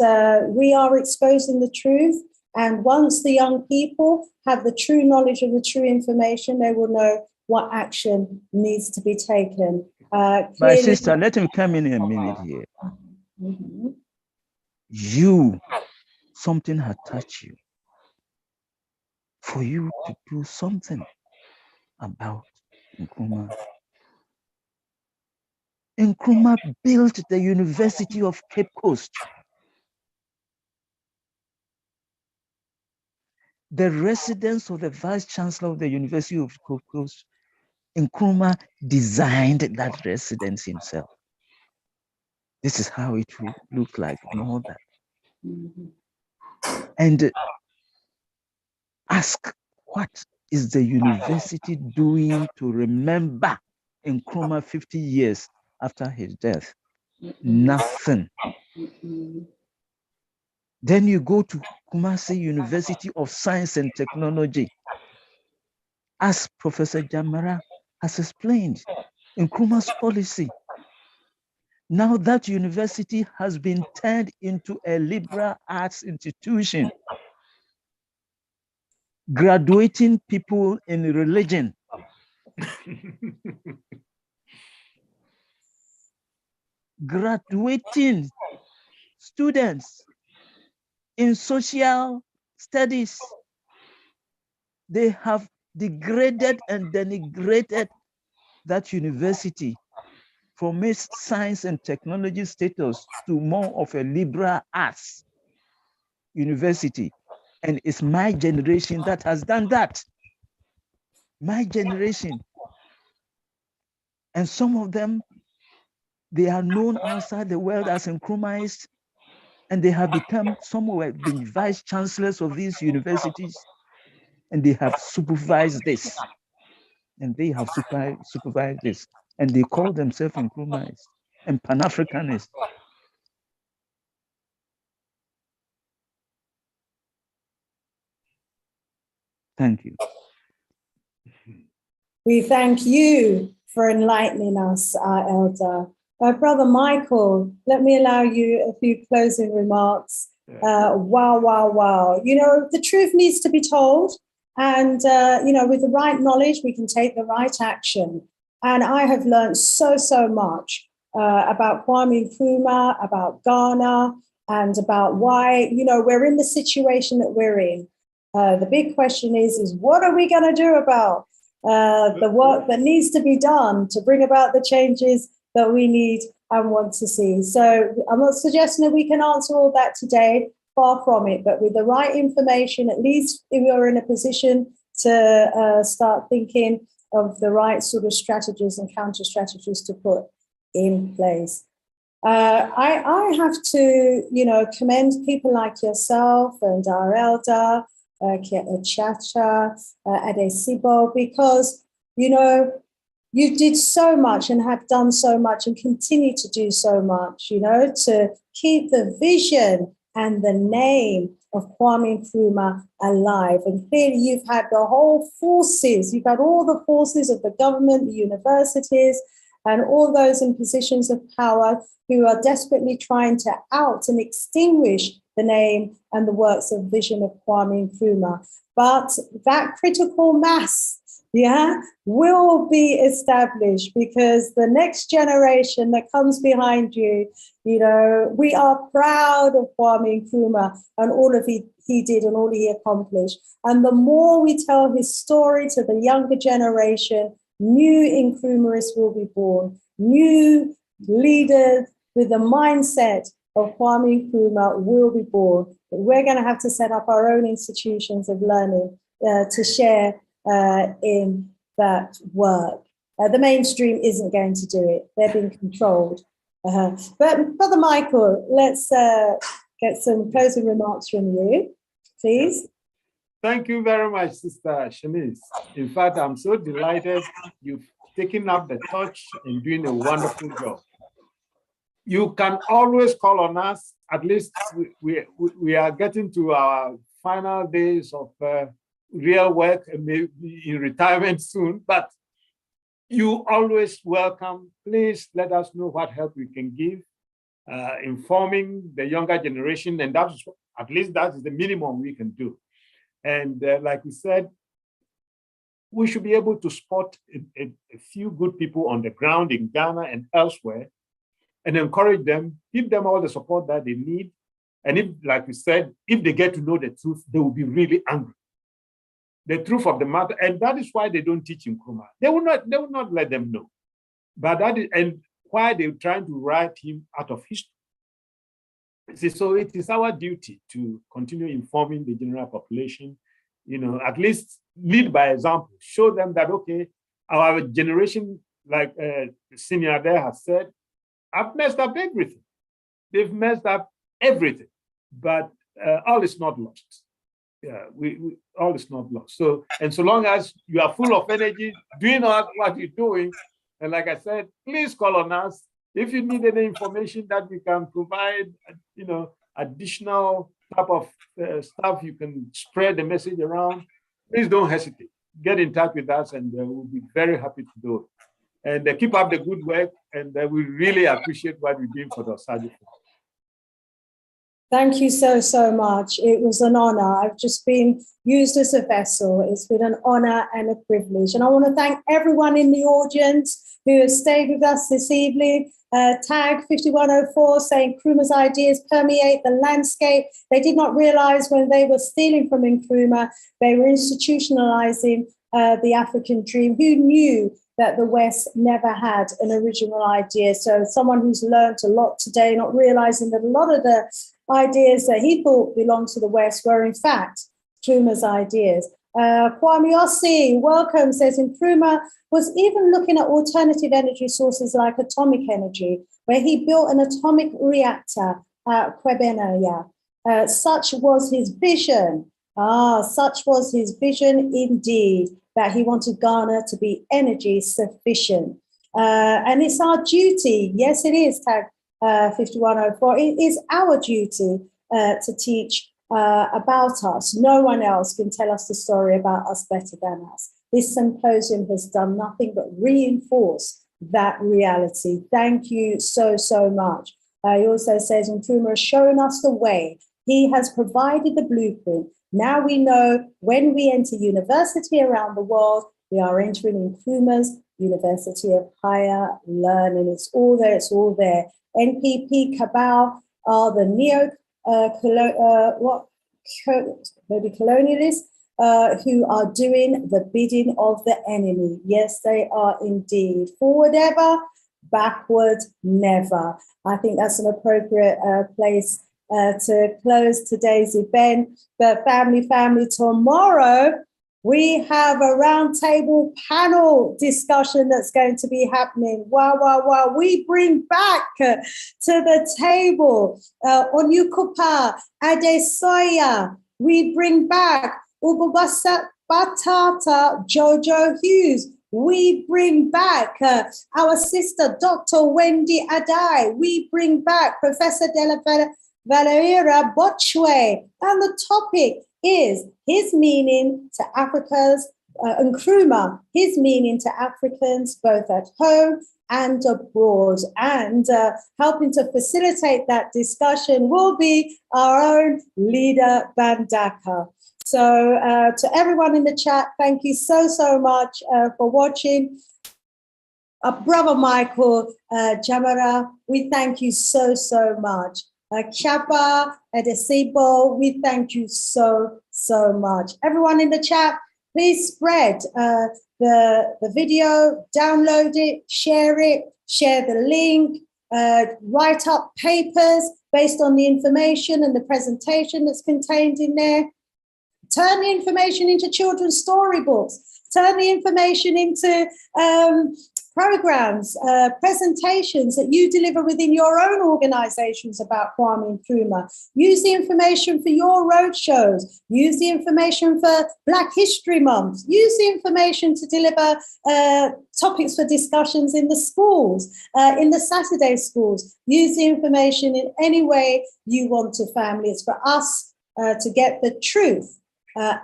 we are exposing the truth. And once the young people have the true knowledge of the true information, they will know what action needs to be taken. My sister, let him come in a minute here. Mm-hmm. Something had touched you for you to do something about Nkrumah. Nkrumah built the University of Cape Coast. The residence of the Vice Chancellor of the University of Cape Coast, Nkrumah designed that residence himself. This is how it will look like and all that. Mm-hmm. And ask, what is the university doing to remember Nkrumah 50 years after his death? Mm-hmm. Nothing. Mm-hmm. Then you go to Kumasi University of Science and Technology. As Professor Jamara has explained, Nkrumah's policy. Now that university has been turned into a liberal arts institution, graduating people in religion. Graduating students in social studies. They have degraded and denigrated that university from its science and technology status to more of a liberal arts university. And it's my generation that has done that. My generation. And some of them, they are known outside the world as Nkrumahs, and they have become, some who have been vice chancellors of these universities, and they have supervised this. And they have supervised this. And they call themselves Nkrumahs and Pan-Africanists. Thank you. We thank you for enlightening us, our elder. Brother Michael, let me allow you a few closing remarks. Wow. The truth needs to be told. And, with the right knowledge, we can take the right action. And I have learned so much about Kwame Nkrumah, about Ghana, and about why, we're in the situation that we're in. The big question is what are we going to do about the work that needs to be done to bring about the changes that we need and want to see? So I'm not suggesting that we can answer all that today, far from it, but with the right information, at least if we're in a position to start thinking of the right sort of strategies and counter strategies to put in place. I have to, commend people like yourself and our elder, Chacha, Adesibo, because, you did so much and have done so much and continue to do so much, to keep the vision and the name of Kwame Nkrumah alive. And clearly you've had the whole forces, you've had all the forces of the government, the universities, and all those in positions of power who are desperately trying to out and extinguish the name and the works of vision of Kwame Nkrumah. But that critical mass, will be established, because the next generation that comes behind you, we are proud of Kwame Nkrumah and all of he did and all he accomplished. And the more we tell his story to the younger generation, new Nkrumahs will be born, new leaders with the mindset of Kwame Nkrumah will be born. But we're going to have to set up our own institutions of learning to share in that work. The mainstream isn't going to do it. They're being controlled. But Brother Michael, let's get some closing remarks from you, please. Thank you very much, Sister Shanice. In fact, I'm so delighted you've taken up the torch and doing a wonderful job. You can always call on us. At least we are getting to our final days of real work and maybe in retirement soon, but you always welcome. Please let us know what help we can give, informing the younger generation, and that's at least that is the minimum we can do. And like we said, we should be able to spot a few good people on the ground in Ghana and elsewhere and encourage them, give them all the support that they need. And if, like we said, if they get to know the truth, they will be really angry. The truth of the matter, and that is why they don't teach in Nkrumah. They will not let them know. But that is, and why they're trying to write him out of history. See, so it is our duty to continue informing the general population, at least lead by example, show them that, okay, our generation, like Senior there has said, have messed up everything. They've messed up everything, but all is not lost. Yeah, we all is not lost. So, and so long as you are full of energy, doing what you're doing, and like I said, please call on us. If you need any information that we can provide, additional type of stuff, you can spread the message around, please don't hesitate. Get in touch with us and we'll be very happy to do it. And keep up the good work, and we really appreciate what you're doing for the Osagyefo. Thank you so, so much. It was an honor. I've just been used as a vessel. It's been an honor and a privilege. And I want to thank everyone in the audience who has stayed with us this evening. Tag 5104 saying Nkrumah's ideas permeate the landscape. They did not realize when they were stealing from Nkrumah, they were institutionalizing the African dream. Who knew that the West never had an original idea? So someone who's learned a lot today, not realizing that a lot of the ideas that he thought belonged to the West were in fact Nkrumah's ideas. Kwame Ossi, welcome, says Nkrumah was even looking at alternative energy sources like atomic energy, where he built an atomic reactor at Kwebenaya. Such was his vision. Such was his vision indeed, that he wanted Ghana to be energy sufficient. And it's our duty, yes it is, Tag 5104, it is our duty to teach about us. No one else can tell us the story about us better than us. This symposium has done nothing but reinforce that reality. Thank you so, so much. He also says Nkrumah has shown us the way. He has provided the blueprint. Now we know when we enter university around the world, we are entering Nkrumah's University of Higher Learning. It's all there, it's all there. NPP cabal are the maybe colonialists, who are doing the bidding of the enemy. Yes, they are indeed. Forward ever, backward never. I think that's an appropriate place to close today's event. But family, tomorrow we have a roundtable panel discussion that's going to be happening. Wow. We bring back to the table Onyukupa Adesoya. We bring back Ububasa Batata Jojo Hughes. We bring back our sister, Dr. Wendy Adai. We bring back Professor Della Valeria Botchway. And the topic is his meaning to Africa's, Nkrumah, his meaning to Africans both at home and abroad. And helping to facilitate that discussion will be our own Leader Bandaka. So to everyone in the chat, thank you so much for watching. Brother Michael Jamara, we thank you so much. Chapa Edesibo, we thank you so much. Everyone in the chat, please spread the video, download it, share the link, write up papers based on the information and the presentation that's contained in there. Turn the information into children's storybooks. Turn the information into programs, presentations that you deliver within your own organizations about Kwame Nkrumah. Use the information for your roadshows. Use the information for Black History Month. Use the information to deliver topics for discussions in the schools, in the Saturday schools. Use the information in any way you want to, family. It's for us to get the truth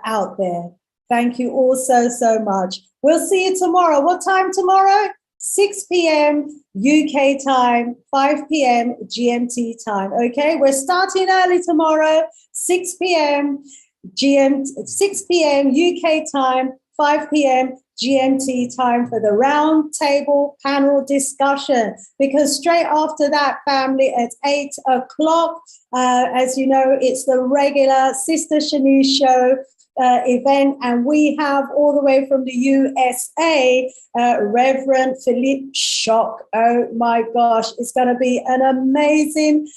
out there. Thank you all so much. We'll see you tomorrow. What time tomorrow? 6 p.m. UK time, 5 p.m. GMT time. Okay, we're starting early tomorrow, 6 p.m. UK time, 5 p.m. GMT time for the round table panel discussion. Because straight after that, family, at 8 o'clock, as you know, it's the regular Sister Shanice show event, and we have all the way from the USA, Reverend Philippe Shock. Oh my gosh, it's going to be an amazing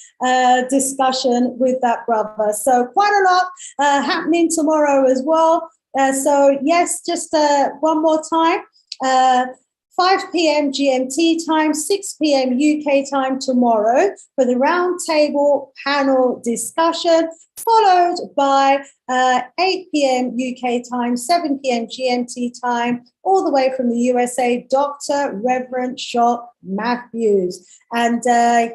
discussion with that brother. So quite a lot happening tomorrow as well. So yes, just one more time, 5 p.m. GMT time, 6 p.m. UK time tomorrow for the roundtable panel discussion, followed by 8 p.m. UK time, 7 p.m. GMT time, all the way from the USA, Dr. Reverend Shock Matthews. And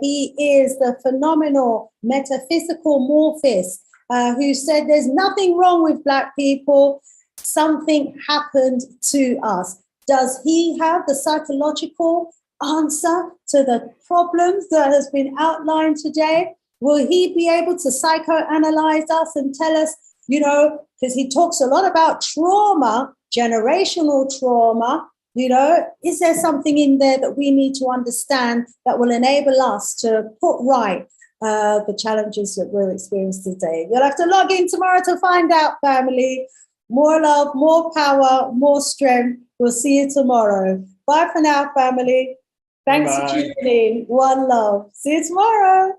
he is the phenomenal metaphysical morphist who said there's nothing wrong with Black people. Something happened to us. Does he have the psychological answer to the problems that has been outlined today? Will he be able to psychoanalyze us and tell us, you know, because he talks a lot about trauma, generational trauma, you know, is there something in there that we need to understand that will enable us to put right the challenges that we're experiencing today? You'll have to log in tomorrow to find out, family. More love, more power, more strength. We'll see you tomorrow. Bye for now, family. Thanks for tuning in. One love. See you tomorrow.